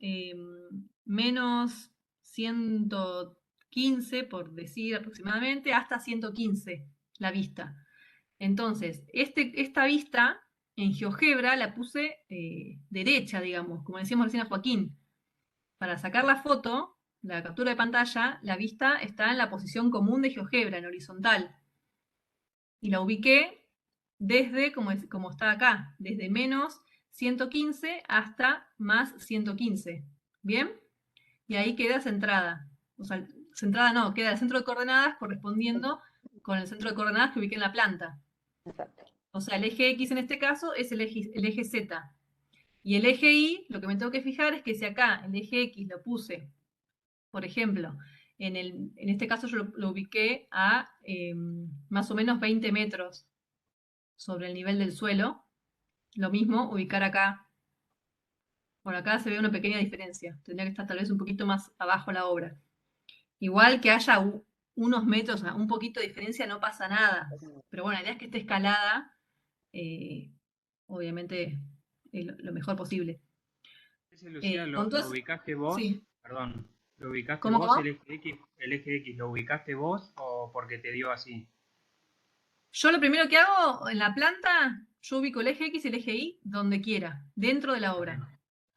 [SPEAKER 1] menos 115, por decir aproximadamente, hasta 115 la vista. Entonces, esta vista en GeoGebra la puse derecha, digamos, como decíamos recién a Joaquín. Para sacar la foto, la captura de pantalla, la vista está en la posición común de GeoGebra, en horizontal. Y la ubiqué desde, como está acá, desde menos 115 hasta más 115. ¿Bien? Y ahí queda centrada. O sea, centrada no, queda el centro de coordenadas correspondiendo con el centro de coordenadas que ubiqué en la planta.
[SPEAKER 6] Exacto.
[SPEAKER 1] O sea, el eje X en este caso es el eje Z. Y el eje Y, lo que me tengo que fijar es que si acá el eje X lo puse, por ejemplo, en este caso yo lo ubiqué a más o menos 20 metros sobre el nivel del suelo. Lo mismo ubicar acá. Bueno, acá se ve una pequeña diferencia. Tendría que estar tal vez un poquito más abajo la obra. Igual que haya unos metros, un poquito de diferencia, no pasa nada. Pero bueno, la idea es que esté escalada, obviamente, lo mejor posible.
[SPEAKER 8] Ese, Lucía,
[SPEAKER 1] Con
[SPEAKER 8] lo
[SPEAKER 1] todas-
[SPEAKER 8] ubicaste vos,
[SPEAKER 1] sí.
[SPEAKER 8] perdón, ¿lo ubicaste
[SPEAKER 1] ¿Cómo,
[SPEAKER 8] vos
[SPEAKER 1] cómo?
[SPEAKER 8] el eje X, ¿lo ubicaste vos o porque te dio así?
[SPEAKER 1] Yo lo primero que hago en la planta, yo ubico el eje X y el eje Y donde quiera, dentro de la obra.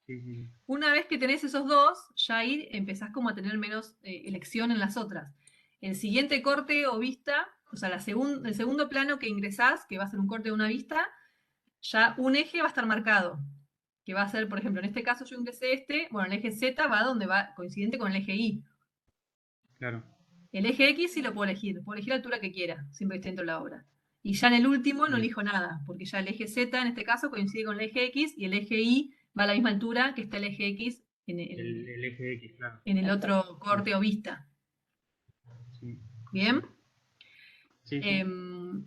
[SPEAKER 8] Sí, sí.
[SPEAKER 1] Una vez que tenés esos dos, ya ahí empezás como a tener menos elección en las otras. El siguiente corte o vista, o sea, el segundo plano que ingresás, que va a ser un corte de una vista, ya un eje va a estar marcado, que va a ser, por ejemplo, en este caso yo ingresé bueno, el eje Z va donde va coincidente con el eje Y.
[SPEAKER 8] Claro.
[SPEAKER 1] El eje X sí lo puedo elegir la altura que quiera, siempre que esté dentro de la obra. Y ya en el último no
[SPEAKER 8] Bien.
[SPEAKER 1] elijo nada, porque ya el eje Z en este caso coincide con el eje X y el eje Y va a la misma altura que está el eje X en
[SPEAKER 8] El eje X, claro.
[SPEAKER 1] el otro corte o vista.
[SPEAKER 8] Sí.
[SPEAKER 1] ¿Bien?
[SPEAKER 8] Sí, sí.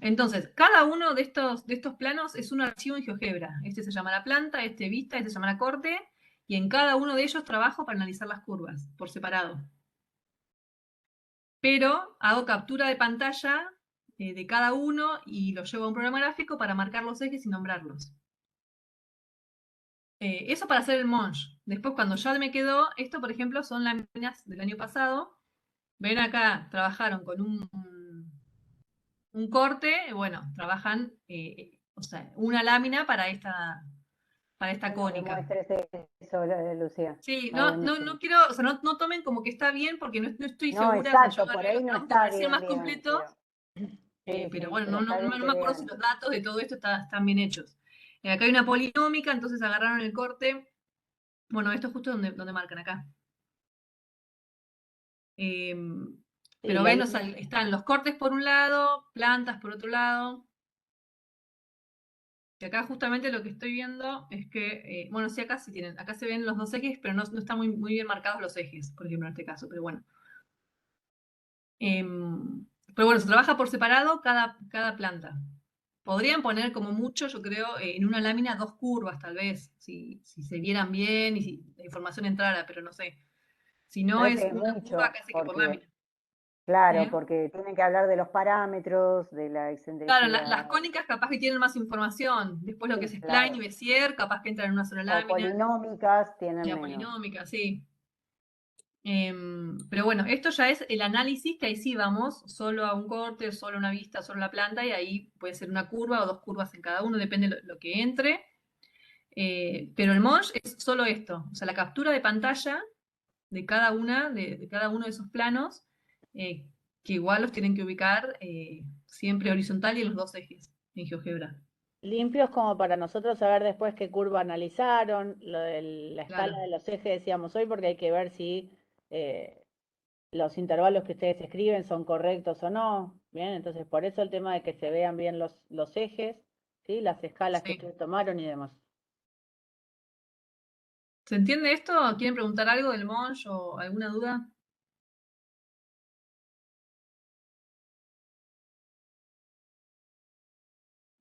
[SPEAKER 1] Entonces, cada uno de estos planos es un archivo en GeoGebra. Este se llama la planta, este vista, este se llama la corte, y en cada uno de ellos trabajo para analizar las curvas, por separado. Pero hago captura de pantalla de cada uno y lo llevo a un programa gráfico para marcar los ejes y nombrarlos. Eso para hacer el Monge. Después, cuando ya me quedó, esto por ejemplo son láminas del año pasado. Ven acá, trabajaron con un corte, bueno, trabajan, o sea, una lámina para esta
[SPEAKER 4] Bueno que
[SPEAKER 1] cónica.
[SPEAKER 4] muestres eso, Lucía.
[SPEAKER 1] Sí,
[SPEAKER 4] Está
[SPEAKER 1] no
[SPEAKER 4] buenísimo.
[SPEAKER 1] quiero, o sea, no tomen como que está bien porque no estoy
[SPEAKER 4] No,
[SPEAKER 1] segura. O sea, yo
[SPEAKER 4] exacto, por
[SPEAKER 1] agarré
[SPEAKER 4] ahí
[SPEAKER 1] los
[SPEAKER 4] no
[SPEAKER 1] trabajos que
[SPEAKER 4] está
[SPEAKER 1] parecían
[SPEAKER 4] bien,
[SPEAKER 1] más
[SPEAKER 4] bien,
[SPEAKER 1] completos,
[SPEAKER 4] sí,
[SPEAKER 1] pero
[SPEAKER 4] sí,
[SPEAKER 1] bueno,
[SPEAKER 4] pero está bien
[SPEAKER 1] no
[SPEAKER 4] que
[SPEAKER 1] me acuerdo si
[SPEAKER 4] vean.
[SPEAKER 1] los datos de todo esto están bien hechos. Acá hay una polinómica, entonces agarraron el corte. Bueno, esto es justo donde marcan acá. Pero
[SPEAKER 6] la
[SPEAKER 1] ven, o sea,
[SPEAKER 6] línea.
[SPEAKER 1] están los cortes por un lado, plantas por otro lado. Y acá justamente lo que estoy viendo es que, bueno, sí, acá sí tienen, acá se ven los dos ejes, pero no están muy bien marcados los ejes, por ejemplo, en este caso, pero bueno. Pero bueno, se trabaja por separado cada planta. Podrían poner como mucho, yo creo, en una lámina 2 curvas, tal vez, si se vieran bien y si la información entrara, pero no sé. Si no,
[SPEAKER 4] Creo que
[SPEAKER 1] es
[SPEAKER 4] es
[SPEAKER 1] una curva
[SPEAKER 4] mucho,
[SPEAKER 1] casi que por
[SPEAKER 4] porque,
[SPEAKER 1] lámina.
[SPEAKER 4] claro,
[SPEAKER 1] ¿Eh?
[SPEAKER 4] porque tienen que hablar de los parámetros, de la
[SPEAKER 1] Claro,
[SPEAKER 4] excentricidad,
[SPEAKER 1] las cónicas capaz que tienen más información. Después lo que es
[SPEAKER 4] sí,
[SPEAKER 1] spline y
[SPEAKER 4] claro.
[SPEAKER 1] Bézier, capaz que entran en una sola
[SPEAKER 4] O
[SPEAKER 1] lámina.
[SPEAKER 4] polinómicas
[SPEAKER 1] Y
[SPEAKER 4] tienen
[SPEAKER 1] la
[SPEAKER 4] menos.
[SPEAKER 1] polinómica, sí. Pero bueno, esto ya es el análisis, que ahí sí vamos solo a un corte, solo a una vista, solo a la planta, y ahí puede ser una curva o 2 curvas en cada uno, depende lo que entre. Pero el Monge es solo esto, o sea, la captura de pantalla de cada de cada uno de esos planos, que igual los tienen que ubicar siempre horizontal y en los dos ejes en GeoGebra.
[SPEAKER 6] Limpios como para nosotros saber después qué curva analizaron, lo de la escala
[SPEAKER 1] Claro.
[SPEAKER 6] de los ejes decíamos hoy, porque hay que ver si los intervalos que ustedes escriben son correctos o no. Bien, entonces por eso el tema de que se vean bien los ejes, ¿sí? Las escalas que
[SPEAKER 1] Sí.
[SPEAKER 6] ustedes tomaron y demás.
[SPEAKER 1] ¿Se entiende esto? ¿Quieren preguntar algo del Monge o alguna duda?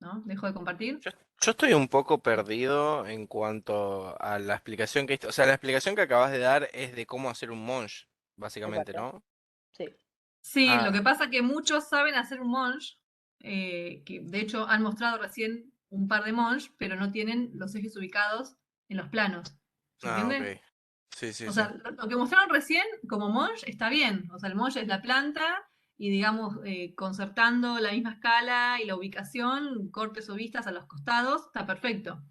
[SPEAKER 1] ¿No? ¿Dejo de compartir?
[SPEAKER 9] Yo estoy un poco perdido en cuanto a la explicación que... O sea, la explicación que acabas de dar es de cómo hacer un monge, básicamente,
[SPEAKER 6] Exacto.
[SPEAKER 9] ¿no?
[SPEAKER 6] Sí.
[SPEAKER 1] Sí, lo
[SPEAKER 9] Ah,
[SPEAKER 1] que pasa es que muchos saben hacer un Monge, que de hecho han mostrado recién un par de Monge, pero no tienen los ejes ubicados en los planos. ¿Se
[SPEAKER 9] Ah,
[SPEAKER 1] entiende?
[SPEAKER 9] ok. Sí, sí,
[SPEAKER 1] O
[SPEAKER 9] sí.
[SPEAKER 1] sea, lo que mostraron recién como Monge está bien. O sea, el Monge es la planta y, digamos, concertando la misma escala y la ubicación, cortes o vistas a los costados, está perfecto.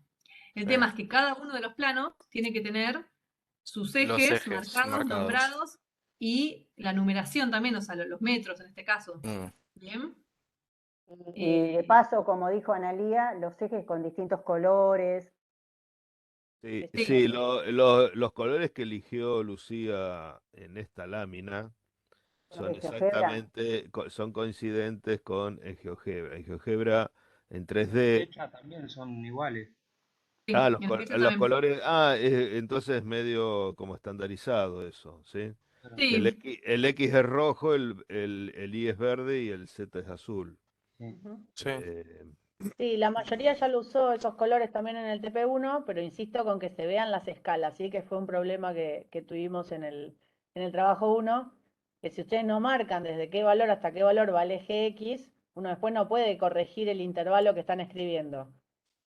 [SPEAKER 1] El
[SPEAKER 9] Sí.
[SPEAKER 1] tema es que cada uno de los planos tiene que tener sus
[SPEAKER 9] Los
[SPEAKER 1] ejes
[SPEAKER 9] ejes
[SPEAKER 1] marcados,
[SPEAKER 9] marcados.
[SPEAKER 1] nombrados y la numeración también, o sea, los metros en este caso.
[SPEAKER 9] Mm.
[SPEAKER 1] Bien.
[SPEAKER 4] Y de
[SPEAKER 1] Eh,
[SPEAKER 4] paso, como dijo Analía, los ejes con distintos colores.
[SPEAKER 2] Sí,
[SPEAKER 1] sí,
[SPEAKER 2] sí, los colores que eligió Lucía en esta lámina
[SPEAKER 4] Los
[SPEAKER 2] son
[SPEAKER 4] de GeoGebra.
[SPEAKER 2] exactamente, son coincidentes con el GeoGebra. El GeoGebra en
[SPEAKER 8] En
[SPEAKER 2] 3D.
[SPEAKER 8] SketchUp también son iguales.
[SPEAKER 2] Ah,
[SPEAKER 1] sí, y en SketchUp
[SPEAKER 2] los
[SPEAKER 1] también.
[SPEAKER 2] colores. Entonces medio como estandarizado eso, ¿sí?
[SPEAKER 8] Pero,
[SPEAKER 2] Que
[SPEAKER 1] Sí,
[SPEAKER 2] El X es rojo, el Y es verde y el Z es azul.
[SPEAKER 8] sí.
[SPEAKER 6] Ujú.
[SPEAKER 9] Sí.
[SPEAKER 2] Eh,
[SPEAKER 6] Sí, la mayoría ya lo usó esos colores también en el TP1, pero insisto con que se vean las escalas, ¿sí? Que fue un problema que tuvimos en el trabajo 1, que si ustedes no marcan desde qué valor hasta qué valor va el eje X, uno después no puede corregir el intervalo que están escribiendo,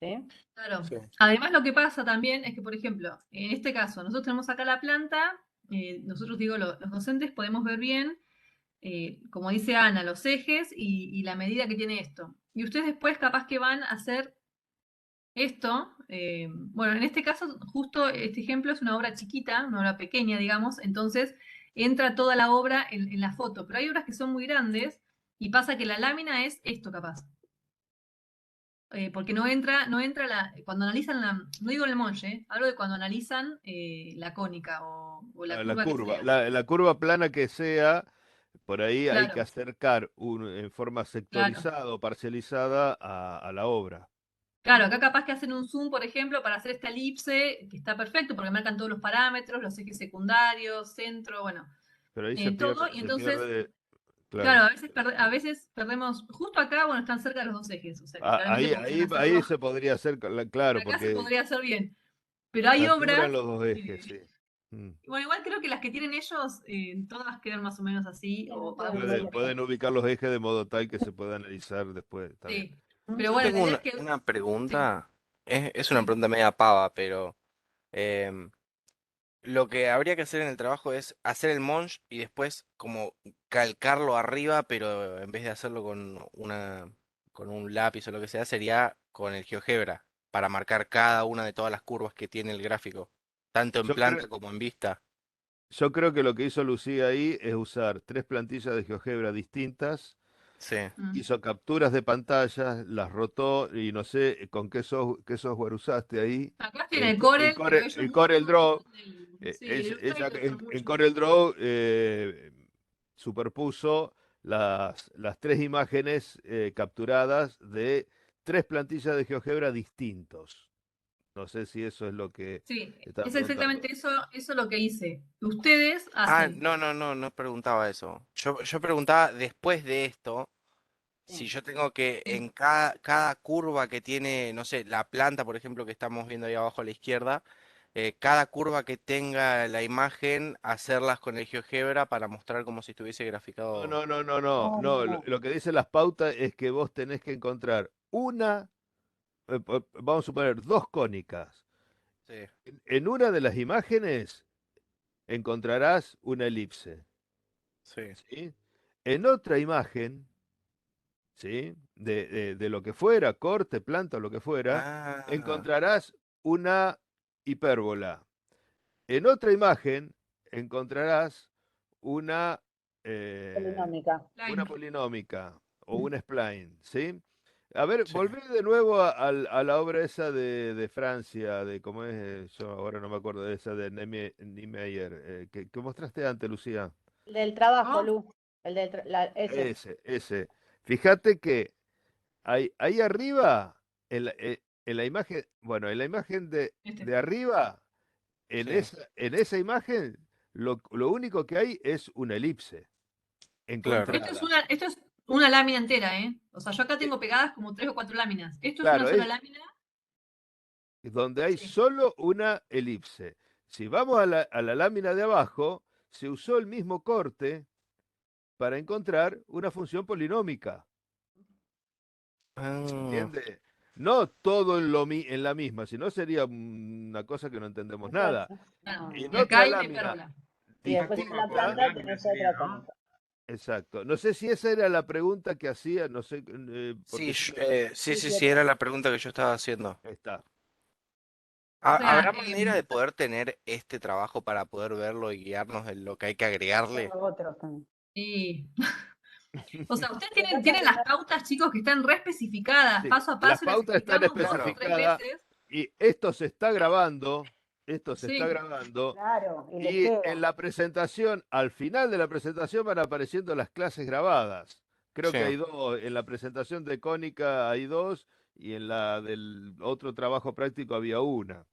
[SPEAKER 6] ¿sí?
[SPEAKER 1] claro.
[SPEAKER 9] Sí.
[SPEAKER 1] Además, lo que pasa también es que, por ejemplo, en este caso, nosotros tenemos acá la planta, nosotros digo, los docentes podemos ver bien, como dice Ana, los ejes y la medida que tiene esto. Y ustedes después capaz que van a hacer esto, bueno, en este caso, justo este ejemplo es una obra chiquita, una obra pequeña, digamos, entonces entra toda la obra en la foto, pero hay obras que son muy grandes y pasa que la lámina es esto capaz. Porque no entra cuando analizan no digo el monje, hablo de cuando analizan la cónica o la
[SPEAKER 2] la
[SPEAKER 1] curva que
[SPEAKER 2] curva,
[SPEAKER 1] sea.
[SPEAKER 2] la curva plana que sea, por ahí hay que
[SPEAKER 1] Claro,
[SPEAKER 2] acercar en forma
[SPEAKER 1] claro.
[SPEAKER 2] sectorizada o parcializada a la obra.
[SPEAKER 1] Claro, acá capaz que hacen un zoom, por ejemplo, para hacer esta elipse, que está perfecto porque marcan todos los parámetros, los ejes secundarios, centro, bueno,
[SPEAKER 2] Pero ahí
[SPEAKER 1] todo. Y
[SPEAKER 2] se
[SPEAKER 1] entonces,
[SPEAKER 2] pierde,
[SPEAKER 1] claro,
[SPEAKER 2] claro.
[SPEAKER 1] a veces perdemos, justo acá, bueno, están cerca de los dos ejes, o sea que claramente
[SPEAKER 2] Ahí,
[SPEAKER 1] podrían hacerlo.
[SPEAKER 2] ahí se podría hacer, claro,
[SPEAKER 1] Acá se
[SPEAKER 2] porque
[SPEAKER 1] podría hacer bien. Pero hay obras
[SPEAKER 2] capturan los dos ejes,
[SPEAKER 1] que,
[SPEAKER 2] sí. Mm.
[SPEAKER 1] bueno, igual creo que las que tienen ellos, todas quedan más o menos así,
[SPEAKER 6] Sí, no
[SPEAKER 1] o
[SPEAKER 6] quedan
[SPEAKER 1] algunas
[SPEAKER 6] muy
[SPEAKER 1] un poquito.
[SPEAKER 2] Pueden ubicar los ejes de modo tal que se pueda analizar después, está bien.
[SPEAKER 1] Sí.
[SPEAKER 6] lejos.
[SPEAKER 1] Pero
[SPEAKER 9] Yo
[SPEAKER 1] bueno, la
[SPEAKER 9] tengo
[SPEAKER 1] idea es que,
[SPEAKER 9] una
[SPEAKER 1] sí,
[SPEAKER 9] pregunta. Es una
[SPEAKER 1] sí.
[SPEAKER 9] pregunta media pava, pero em, lo que habría que hacer en el trabajo es hacer el monge y después como calcarlo arriba, pero en vez de hacerlo con un lápiz o lo que sea, sería con el GeoGebra, para marcar cada una de todas las curvas que tiene el gráfico, tanto en
[SPEAKER 2] Yo creo,
[SPEAKER 9] planta como en vista.
[SPEAKER 2] yo creo que lo que hizo Lucía ahí es usar tres plantillas de GeoGebra distintas,
[SPEAKER 9] Sí.
[SPEAKER 1] Mm.
[SPEAKER 2] hizo capturas de pantalla, las rotó y no sé con qué software usaste ahí.
[SPEAKER 1] Acá tiene el Corel, pero ellos
[SPEAKER 2] El
[SPEAKER 1] mucho
[SPEAKER 2] Corel Draw,
[SPEAKER 1] usan sí, el
[SPEAKER 2] ella
[SPEAKER 1] Illustrator usan
[SPEAKER 2] en
[SPEAKER 1] mucho.
[SPEAKER 2] Corel Draw superpuso las tres imágenes capturadas de tres plantillas de GeoGebra distintos. No sé si eso es lo que
[SPEAKER 1] Sí,
[SPEAKER 2] están
[SPEAKER 1] es
[SPEAKER 2] preguntando.
[SPEAKER 1] exactamente eso lo que hice. Ustedes
[SPEAKER 9] Ah,
[SPEAKER 1] hacen.
[SPEAKER 9] no preguntaba eso. Yo preguntaba después de esto, si
[SPEAKER 6] Sí.
[SPEAKER 9] yo tengo que
[SPEAKER 1] Sí.
[SPEAKER 9] en cada curva que tiene, no sé, la planta, por ejemplo, que estamos viendo ahí abajo a la izquierda, cada curva que tenga la imagen, hacerlas con el GeoGebra para mostrar como si estuviese
[SPEAKER 2] No,
[SPEAKER 9] graficado.
[SPEAKER 2] no, no, no, no,
[SPEAKER 6] No, no,
[SPEAKER 2] no.
[SPEAKER 6] no.
[SPEAKER 2] Lo que dicen las pautas es que vos tenés que encontrar vamos a suponer, dos cónicas.
[SPEAKER 9] Sí,
[SPEAKER 2] En una de las imágenes encontrarás una elipse,
[SPEAKER 9] sí.
[SPEAKER 2] ¿sí? En otra imagen, ¿sí? De lo que fuera, corte, planta, lo que fuera,
[SPEAKER 9] Ah,
[SPEAKER 2] encontrarás una hipérbola. En otra imagen encontrarás una, eh,
[SPEAKER 6] Polinómica.
[SPEAKER 2] una
[SPEAKER 1] Line.
[SPEAKER 2] polinómica o una spline, ¿sí? A ver,
[SPEAKER 9] sí.
[SPEAKER 2] volvé de nuevo a la obra esa de Francia, de cómo es, yo ahora no me acuerdo de esa de Niemeyer, que mostraste antes, Lucía.
[SPEAKER 6] El del trabajo,
[SPEAKER 1] ¿No?
[SPEAKER 6] Lu. Ese.
[SPEAKER 2] Ese. Fíjate que ahí arriba, en la imagen, bueno, en la imagen
[SPEAKER 1] Este.
[SPEAKER 2] de arriba,
[SPEAKER 9] Sí,
[SPEAKER 2] en esa imagen, lo único que hay es una elipse
[SPEAKER 9] claro.
[SPEAKER 2] encontrada.
[SPEAKER 1] Esto es una lámina entera, ¿eh? O sea, yo acá
[SPEAKER 2] Eh,
[SPEAKER 1] tengo pegadas como 3 o 4 láminas. Esto es una
[SPEAKER 2] claro,
[SPEAKER 1] sola lámina.
[SPEAKER 2] donde hay
[SPEAKER 1] Sí.
[SPEAKER 2] solo una elipse. Si vamos a la lámina de abajo, se usó el mismo corte para encontrar una función polinómica. ¿Se
[SPEAKER 9] Ah,
[SPEAKER 2] entiende? no todo en la misma, sino sería una cosa que no entendemos nada.
[SPEAKER 6] Exacto.
[SPEAKER 1] Claro.
[SPEAKER 2] En
[SPEAKER 1] Y acá
[SPEAKER 2] otra
[SPEAKER 1] hay una
[SPEAKER 2] lámina
[SPEAKER 1] hipérbola.
[SPEAKER 6] Y después en la
[SPEAKER 2] distinta,
[SPEAKER 6] planta
[SPEAKER 8] lámina
[SPEAKER 6] tenés
[SPEAKER 8] sería,
[SPEAKER 6] otra
[SPEAKER 8] ¿no?
[SPEAKER 6] cosa.
[SPEAKER 2] exacto. No sé si esa era la pregunta que hacía, no sé, porque
[SPEAKER 9] Sí,
[SPEAKER 2] yo
[SPEAKER 9] sí,
[SPEAKER 6] Sí,
[SPEAKER 9] sí,
[SPEAKER 6] sí,
[SPEAKER 9] sí, era la pregunta que yo estaba haciendo.
[SPEAKER 2] está.
[SPEAKER 1] O sea,
[SPEAKER 9] ¿Habrá manera de poder tener este trabajo para poder verlo y guiarnos en lo que hay que agregarle?
[SPEAKER 4] Los otros también.
[SPEAKER 1] y- o sea, ustedes
[SPEAKER 6] Lo que pasa
[SPEAKER 1] tienen
[SPEAKER 6] es que
[SPEAKER 1] las pautas, chicos, que están re especificadas,
[SPEAKER 2] Sí,
[SPEAKER 1] paso a
[SPEAKER 2] las
[SPEAKER 1] paso, y las
[SPEAKER 2] pautas están
[SPEAKER 1] explicamos 2 o 3
[SPEAKER 2] especificadas
[SPEAKER 1] veces.
[SPEAKER 2] y esto se está grabando, esto se está
[SPEAKER 1] Sí,
[SPEAKER 2] grabando
[SPEAKER 4] Claro, y le
[SPEAKER 2] y en
[SPEAKER 4] queda.
[SPEAKER 2] la presentación, al final de la presentación van apareciendo las clases grabadas. Creo
[SPEAKER 9] Sí.
[SPEAKER 2] que hay dos, en la presentación de Cónica hay dos y en la del otro trabajo práctico había una.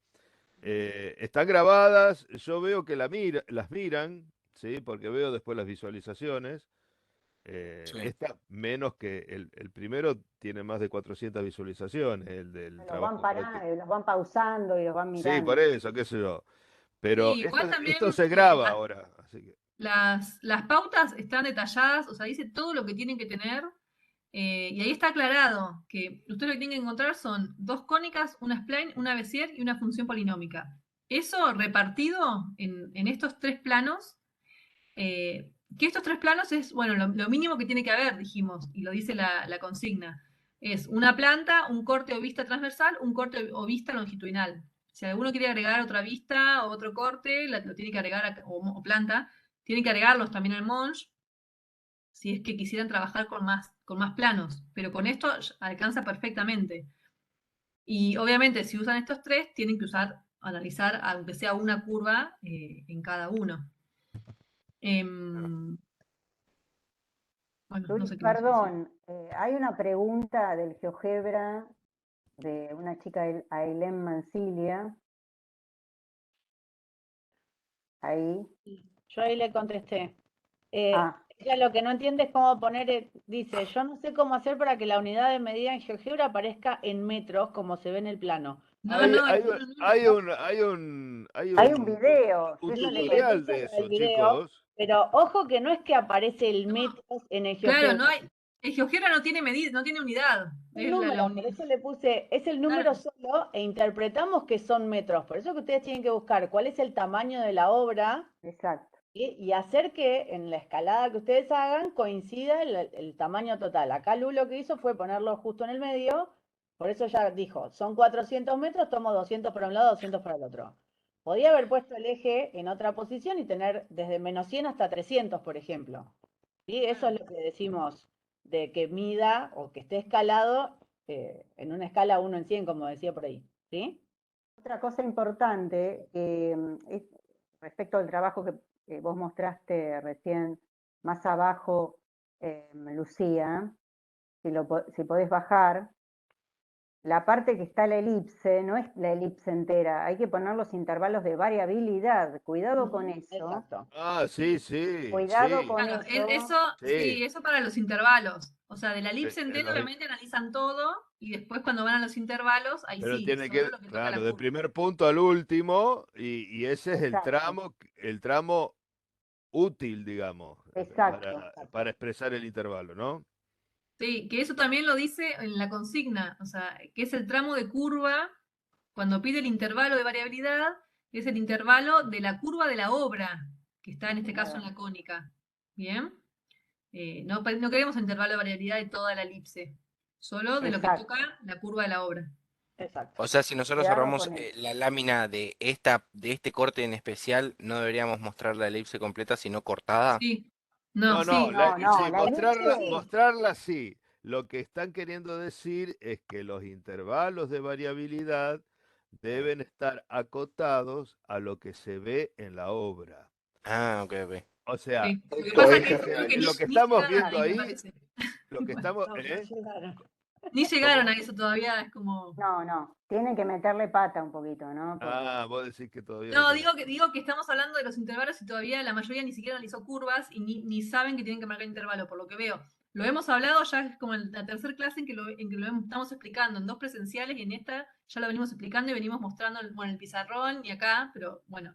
[SPEAKER 2] Están grabadas, yo veo que las miran, ¿sí? Porque veo después las visualizaciones.
[SPEAKER 9] Sí.
[SPEAKER 2] Esta menos que el primero tiene más de 400 visualizaciones, el del
[SPEAKER 4] Los van
[SPEAKER 2] trabajo práctico.
[SPEAKER 4] parando, los van pausando y los van
[SPEAKER 2] Sí, por
[SPEAKER 4] mirando.
[SPEAKER 2] eso, qué sé yo. Pero
[SPEAKER 1] sí, igual también
[SPEAKER 2] esto se graba ahora, así que
[SPEAKER 1] las pautas están detalladas, o sea, dice todo lo que tienen que tener. Y ahí está aclarado que ustedes lo que tienen que encontrar son 2 cónicas, una spline, una Bézier y una función polinómica. Eso repartido en estos 3 planos, que estos 3 planos es, bueno, lo mínimo que tiene que haber, dijimos, y lo dice la consigna. Es una planta, un corte o vista transversal, un corte o vista longitudinal. Si alguno quiere agregar otra vista o otro corte, lo tiene que agregar, o planta, tiene que agregarlos también al Monge, si es que quisieran trabajar con más planos, pero con esto alcanza perfectamente. Y obviamente si usan estos 3, tienen que analizar, aunque sea una curva en cada uno. Em, bueno, no
[SPEAKER 4] Luis,
[SPEAKER 1] sé qué más decir.
[SPEAKER 4] perdón, hay una pregunta del GeoGebra de una chica, Ailén Mancilia. Ahí.
[SPEAKER 6] Yo ahí le contesté.
[SPEAKER 4] Ah,
[SPEAKER 6] Ella lo que no entiende es cómo poner, dice, yo no sé cómo hacer para que la unidad de medida en GeoGebra aparezca en metros como se ve en el plano. A
[SPEAKER 1] No,
[SPEAKER 6] ver,
[SPEAKER 1] no,
[SPEAKER 2] hay,
[SPEAKER 1] no, no,
[SPEAKER 2] hay
[SPEAKER 1] no.
[SPEAKER 2] un, hay un, hay
[SPEAKER 4] hay un
[SPEAKER 2] un,
[SPEAKER 4] video.
[SPEAKER 2] un
[SPEAKER 4] Yo ya
[SPEAKER 6] sí,
[SPEAKER 4] le
[SPEAKER 2] tutorial
[SPEAKER 6] eso
[SPEAKER 2] de
[SPEAKER 6] para el
[SPEAKER 2] eso,
[SPEAKER 6] video,
[SPEAKER 2] chicos.
[SPEAKER 6] pero ojo que no es que aparece el metros en el
[SPEAKER 1] Claro, no
[SPEAKER 6] GeoGebra.
[SPEAKER 1] hay. El GeoGebra no tiene medida, no tiene unidad.
[SPEAKER 6] Un
[SPEAKER 1] Es la
[SPEAKER 6] número, por
[SPEAKER 1] unidad.
[SPEAKER 6] eso le puse, es el número
[SPEAKER 1] Claro.
[SPEAKER 6] solo e interpretamos que son metros. Por eso que ustedes tienen que buscar cuál es el tamaño de la obra
[SPEAKER 4] Exacto.
[SPEAKER 6] y hacer que en la escalada que ustedes hagan coincida el tamaño total. Acá Lu lo que hizo fue ponerlo justo en el medio, por eso ya dijo, son 400 metros, tomo 200 para un lado, 200 para el otro. Podía haber puesto el eje en otra posición y tener desde menos 100 hasta 300, por ejemplo. ¿Sí? Eso es lo que decimos de que mida o que esté escalado en una escala 1 en 100, como decía por ahí. ¿Sí?
[SPEAKER 4] Otra cosa importante, es respecto al trabajo que vos mostraste recién más abajo, Lucía, si podés bajar, la parte que está la elipse no es la elipse entera, hay que poner los intervalos de variabilidad. Cuidado con eso.
[SPEAKER 6] Exacto.
[SPEAKER 2] Ah, sí, sí,
[SPEAKER 4] Cuidado
[SPEAKER 2] sí,
[SPEAKER 4] con
[SPEAKER 1] Claro,
[SPEAKER 4] eso.
[SPEAKER 1] sí,
[SPEAKER 2] sí.
[SPEAKER 1] eso para los intervalos. O sea, de la elipse
[SPEAKER 2] En
[SPEAKER 1] entera
[SPEAKER 2] los-
[SPEAKER 1] obviamente analizan todo y después cuando van a los intervalos, ahí
[SPEAKER 2] pero
[SPEAKER 1] sí,
[SPEAKER 2] tiene
[SPEAKER 1] solo
[SPEAKER 2] que,
[SPEAKER 1] lo que toca
[SPEAKER 2] claro,
[SPEAKER 1] la
[SPEAKER 2] del
[SPEAKER 1] curva.
[SPEAKER 2] primer punto al último, y ese es
[SPEAKER 4] Exacto,
[SPEAKER 2] el tramo útil, digamos,
[SPEAKER 4] exacto.
[SPEAKER 2] para expresar el intervalo, ¿no?
[SPEAKER 1] Sí, que eso también lo dice en la consigna, o sea, que es el tramo de curva, cuando pide el intervalo de variabilidad, es el intervalo de la curva de la obra, que está en este caso en la cónica. ¿Bien? No queremos el intervalo de variabilidad de toda la elipse, solo de lo que
[SPEAKER 4] Exacto.
[SPEAKER 1] toca la curva de la obra.
[SPEAKER 6] Exacto.
[SPEAKER 9] O sea, si nosotros
[SPEAKER 4] Cuidado
[SPEAKER 9] cerramos
[SPEAKER 4] con eso.
[SPEAKER 9] la lámina de este corte en especial, no deberíamos mostrar la elipse completa, sino cortada.
[SPEAKER 1] Sí, no,
[SPEAKER 2] No, no,
[SPEAKER 1] sí,
[SPEAKER 4] No, no,
[SPEAKER 2] sí,
[SPEAKER 4] la elipse,
[SPEAKER 2] mostrarla sí. Lo que están queriendo decir es que los intervalos de variabilidad deben estar acotados a lo que se ve en la obra.
[SPEAKER 9] Ah, ok, ok.
[SPEAKER 2] O sea,
[SPEAKER 1] sí. Lo que
[SPEAKER 5] Esto
[SPEAKER 1] pasa es
[SPEAKER 5] es
[SPEAKER 1] que creo que
[SPEAKER 2] lo que
[SPEAKER 1] ni
[SPEAKER 2] estamos
[SPEAKER 1] llegaron
[SPEAKER 2] viendo
[SPEAKER 1] ahí, me
[SPEAKER 2] ahí,
[SPEAKER 1] parece.
[SPEAKER 2] lo que
[SPEAKER 1] Bueno,
[SPEAKER 2] estamos,
[SPEAKER 6] No, no llegaron.
[SPEAKER 1] ni llegaron a
[SPEAKER 2] ¿Cómo?
[SPEAKER 1] eso todavía, es como...
[SPEAKER 4] no, tienen que meterle pata un poquito, ¿no? Porque
[SPEAKER 2] Ah, vos decís que todavía no
[SPEAKER 1] No,
[SPEAKER 2] llega.
[SPEAKER 1] digo que estamos hablando de los intervalos y todavía la mayoría ni siquiera analizó curvas y ni saben que tienen que marcar intervalo, por lo que veo. Lo hemos hablado ya es como en la tercera clase estamos explicando, en 2 presenciales y en esta ya lo venimos explicando y venimos mostrando bueno, el pizarrón y acá, pero bueno.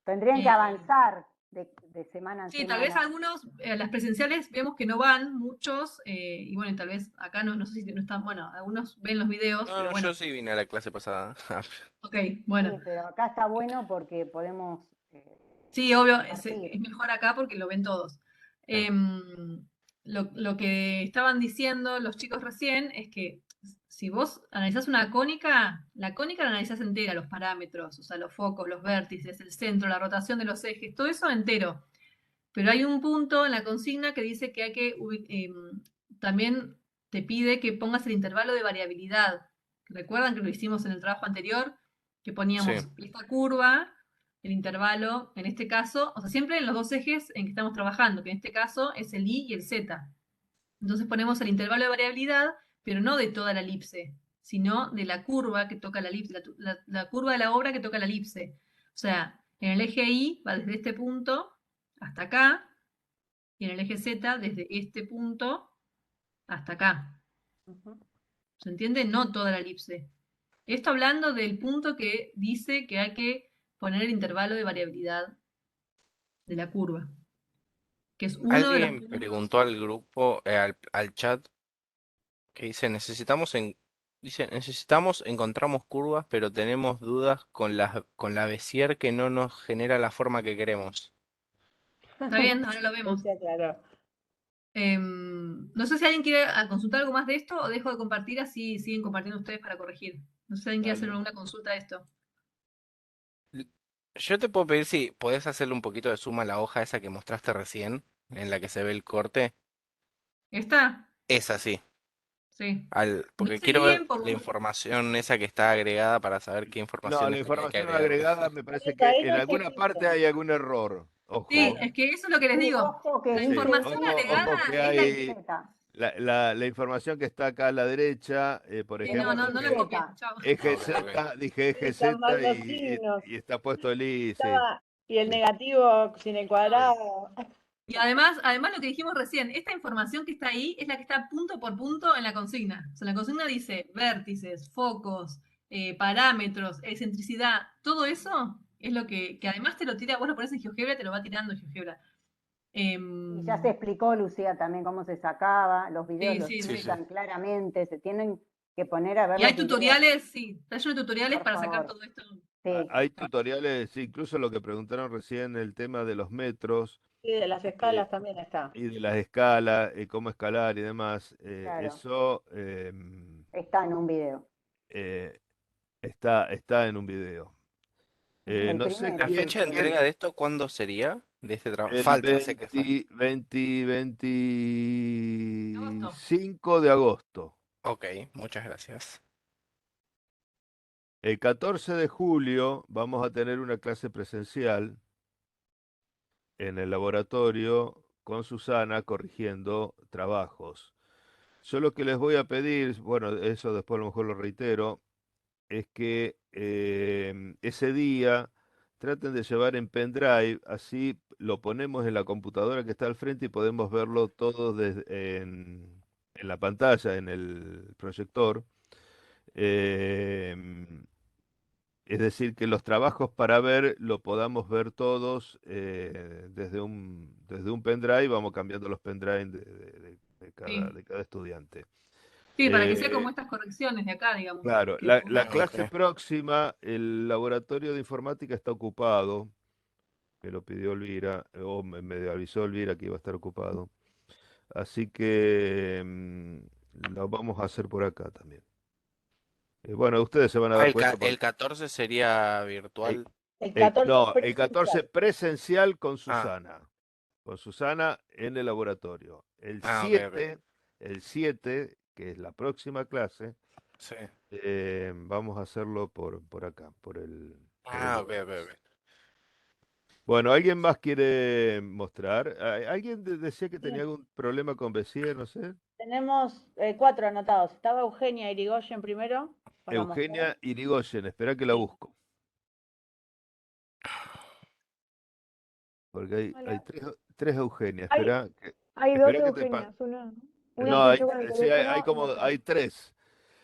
[SPEAKER 4] tendrían que avanzar de semana en
[SPEAKER 1] Sí, tal vez
[SPEAKER 4] semana.
[SPEAKER 1] algunos, las presenciales vemos que no van muchos, y bueno, y tal vez acá no sé si no están, bueno, algunos ven los videos,
[SPEAKER 9] No,
[SPEAKER 1] pero
[SPEAKER 9] no,
[SPEAKER 1] bueno,
[SPEAKER 9] yo sí vine a la clase pasada.
[SPEAKER 1] ok, bueno.
[SPEAKER 4] Sí, pero acá está bueno porque podemos
[SPEAKER 1] Sí, obvio, es
[SPEAKER 4] compartir.
[SPEAKER 1] mejor acá porque lo ven todos.
[SPEAKER 9] Claro.
[SPEAKER 1] Lo que estaban diciendo los chicos recién es que si vos analizás una cónica, la cónica la analizás entera, los parámetros, o sea, los focos, los vértices, el centro, la rotación de los ejes, todo eso entero. Pero hay un punto en la consigna que dice que hay que, también te pide que pongas el intervalo de variabilidad. ¿Recuerdan que lo hicimos en el trabajo anterior? Que
[SPEAKER 9] Sí,
[SPEAKER 1] poníamos esta curva, el intervalo, en este caso, o sea, siempre en los dos ejes en que estamos trabajando, que en este caso es el Y y el Z. Entonces ponemos el intervalo de variabilidad, pero no de toda la elipse, sino de la curva que toca la elipse, la curva de la obra que toca la elipse. O sea, en el eje Y va desde este punto hasta acá, y en el eje Z desde este punto hasta acá.
[SPEAKER 6] Ujú.
[SPEAKER 1] ¿Se entiende? No toda la elipse. Esto hablando del punto que dice que hay que poner el intervalo de variabilidad de la curva, que es uno de los
[SPEAKER 9] alguien
[SPEAKER 1] puntos.
[SPEAKER 9] preguntó al grupo, al chat, que dice, necesitamos, encontramos curvas, pero tenemos dudas con la Bézier que no nos genera la forma que queremos.
[SPEAKER 1] Está bien, ahora lo
[SPEAKER 6] Ahí
[SPEAKER 1] vemos.
[SPEAKER 6] se aclaró.
[SPEAKER 1] No sé si alguien quiere consultar algo más de esto o dejo de compartir, así siguen compartiendo ustedes para corregir. No sé si alguien quiere hacer
[SPEAKER 2] Dale.
[SPEAKER 1] alguna consulta de esto.
[SPEAKER 9] Yo te puedo pedir si podés hacerle un poquito de suma a la hoja esa que mostraste recién, en la que se ve el corte.
[SPEAKER 1] ¿Esta?
[SPEAKER 9] Es así.
[SPEAKER 1] Sí. No
[SPEAKER 9] Porque
[SPEAKER 1] sé
[SPEAKER 9] quiero ver
[SPEAKER 1] bien por
[SPEAKER 9] la
[SPEAKER 1] lo...
[SPEAKER 9] información esa que está agregada para saber qué
[SPEAKER 2] No,
[SPEAKER 9] información
[SPEAKER 2] la
[SPEAKER 9] es la que hay que
[SPEAKER 2] información
[SPEAKER 9] agregar.
[SPEAKER 2] agregada me parece
[SPEAKER 6] Erika,
[SPEAKER 2] que
[SPEAKER 6] ahí
[SPEAKER 2] en
[SPEAKER 6] no está
[SPEAKER 2] alguna parte
[SPEAKER 6] escrito.
[SPEAKER 2] hay algún error.
[SPEAKER 1] Sí,
[SPEAKER 2] Ojo.
[SPEAKER 1] es que eso es lo que les
[SPEAKER 4] Sí,
[SPEAKER 1] digo.
[SPEAKER 4] ojo que
[SPEAKER 1] La
[SPEAKER 2] Sí,
[SPEAKER 4] dice
[SPEAKER 1] información
[SPEAKER 2] ojo,
[SPEAKER 1] agregada
[SPEAKER 2] ojo que
[SPEAKER 1] es la...
[SPEAKER 2] hay
[SPEAKER 4] Z.
[SPEAKER 2] la información que está acá a la derecha, por
[SPEAKER 1] Sí, no,
[SPEAKER 2] ejemplo,
[SPEAKER 1] no la
[SPEAKER 2] que
[SPEAKER 1] copien.
[SPEAKER 4] Z.
[SPEAKER 1] Chao.
[SPEAKER 2] eje
[SPEAKER 9] Ok, ok.
[SPEAKER 2] Z, dije eje
[SPEAKER 6] Están mal
[SPEAKER 2] Z
[SPEAKER 6] los signos.
[SPEAKER 2] y está puesto el I, sí,
[SPEAKER 6] Estaba, y el
[SPEAKER 2] sí,
[SPEAKER 6] negativo sin el
[SPEAKER 2] sí.
[SPEAKER 6] cuadrado.
[SPEAKER 1] Y además lo que dijimos recién, esta información que está ahí es la que está punto por punto en la consigna. O sea, la consigna dice vértices, focos, parámetros, excentricidad, todo eso es lo que además te lo tira, vos lo pones en GeoGebra, te lo va tirando en GeoGebra.
[SPEAKER 4] Y ya se explicó, Lucía, también cómo se sacaba, los videos
[SPEAKER 1] Sí,
[SPEAKER 4] lo
[SPEAKER 1] sí,
[SPEAKER 9] Sí,
[SPEAKER 1] sí.
[SPEAKER 9] sí.
[SPEAKER 4] explican claramente, se tienen que poner a ver
[SPEAKER 1] Y hay
[SPEAKER 4] los videos,
[SPEAKER 1] tutoriales, sí, está lleno de tutoriales
[SPEAKER 4] por
[SPEAKER 1] para sacar
[SPEAKER 4] favor.
[SPEAKER 1] todo esto.
[SPEAKER 4] Sí,
[SPEAKER 2] Hay tutoriales, sí, incluso lo que preguntaron recién, el tema de los metros
[SPEAKER 6] Sí, de las
[SPEAKER 2] eh,
[SPEAKER 6] escalas también está.
[SPEAKER 2] y de las escalas, cómo escalar y demás,
[SPEAKER 4] claro,
[SPEAKER 2] eso
[SPEAKER 4] está en un video.
[SPEAKER 2] eh, está en un video.
[SPEAKER 4] El
[SPEAKER 2] No sé
[SPEAKER 9] ¿La
[SPEAKER 4] primero.
[SPEAKER 9] fecha de entrega de esto cuándo sería? De este trabajo.
[SPEAKER 2] el
[SPEAKER 9] Falta, sé que falta.
[SPEAKER 2] 25 de agosto.
[SPEAKER 9] Ok, muchas gracias.
[SPEAKER 2] El 14 de julio vamos a tener una clase presencial en el laboratorio con Susana corrigiendo trabajos. Yo lo que les voy a pedir, bueno, eso después a lo mejor lo reitero, es que ese día traten de llevar en pendrive, así lo ponemos en la computadora que está al frente y podemos verlo todo en la pantalla, en el proyector. Em, es decir, que los trabajos para ver lo podamos ver todos desde un pendrive, vamos cambiando los pendrive
[SPEAKER 1] Sí,
[SPEAKER 2] de cada estudiante.
[SPEAKER 1] sí, para que sea como
[SPEAKER 2] Eh,
[SPEAKER 1] estas correcciones de acá, digamos.
[SPEAKER 2] claro,
[SPEAKER 1] Que
[SPEAKER 2] la
[SPEAKER 9] Ah,
[SPEAKER 2] clase
[SPEAKER 9] ok.
[SPEAKER 2] próxima, el laboratorio de informática está ocupado, me lo pidió Elvira, o me avisó Elvira que iba a estar ocupado. Así que lo vamos a hacer por acá también. Bueno, ustedes se van a
[SPEAKER 9] Ah,
[SPEAKER 2] dar cuenta
[SPEAKER 9] el
[SPEAKER 2] porque
[SPEAKER 9] 14 sería
[SPEAKER 2] eh,
[SPEAKER 9] virtual.
[SPEAKER 6] El 14
[SPEAKER 2] no, el 14
[SPEAKER 6] presencial.
[SPEAKER 2] presencial
[SPEAKER 9] Ah,
[SPEAKER 2] con Susana en el laboratorio.
[SPEAKER 9] ok, ok.
[SPEAKER 2] El 7, que es la próxima clase,
[SPEAKER 9] Sí.
[SPEAKER 2] vamos a hacerlo por acá, por el
[SPEAKER 9] Ah, ok,
[SPEAKER 2] lugar.
[SPEAKER 9] ok, ok.
[SPEAKER 2] Bueno, ¿alguien más quiere mostrar? ¿Alguien decía que tenía
[SPEAKER 6] Sí,
[SPEAKER 2] algún problema con Bézier? No sé.
[SPEAKER 6] tenemos 4 anotados. Estaba Eugenia Irigoyen primero para mostrar.
[SPEAKER 2] Eugenia Irigoyen, espera que la
[SPEAKER 6] Sí.
[SPEAKER 2] busco. Porque hay
[SPEAKER 10] Hola.
[SPEAKER 2] tres Eugenia.
[SPEAKER 10] Hay,
[SPEAKER 2] Espera
[SPEAKER 10] hay dos
[SPEAKER 2] espera que te pasa.
[SPEAKER 10] Eugenias, una
[SPEAKER 2] No,
[SPEAKER 10] soy yo con el
[SPEAKER 2] sí,
[SPEAKER 10] teléfono y otra.
[SPEAKER 2] hay tres.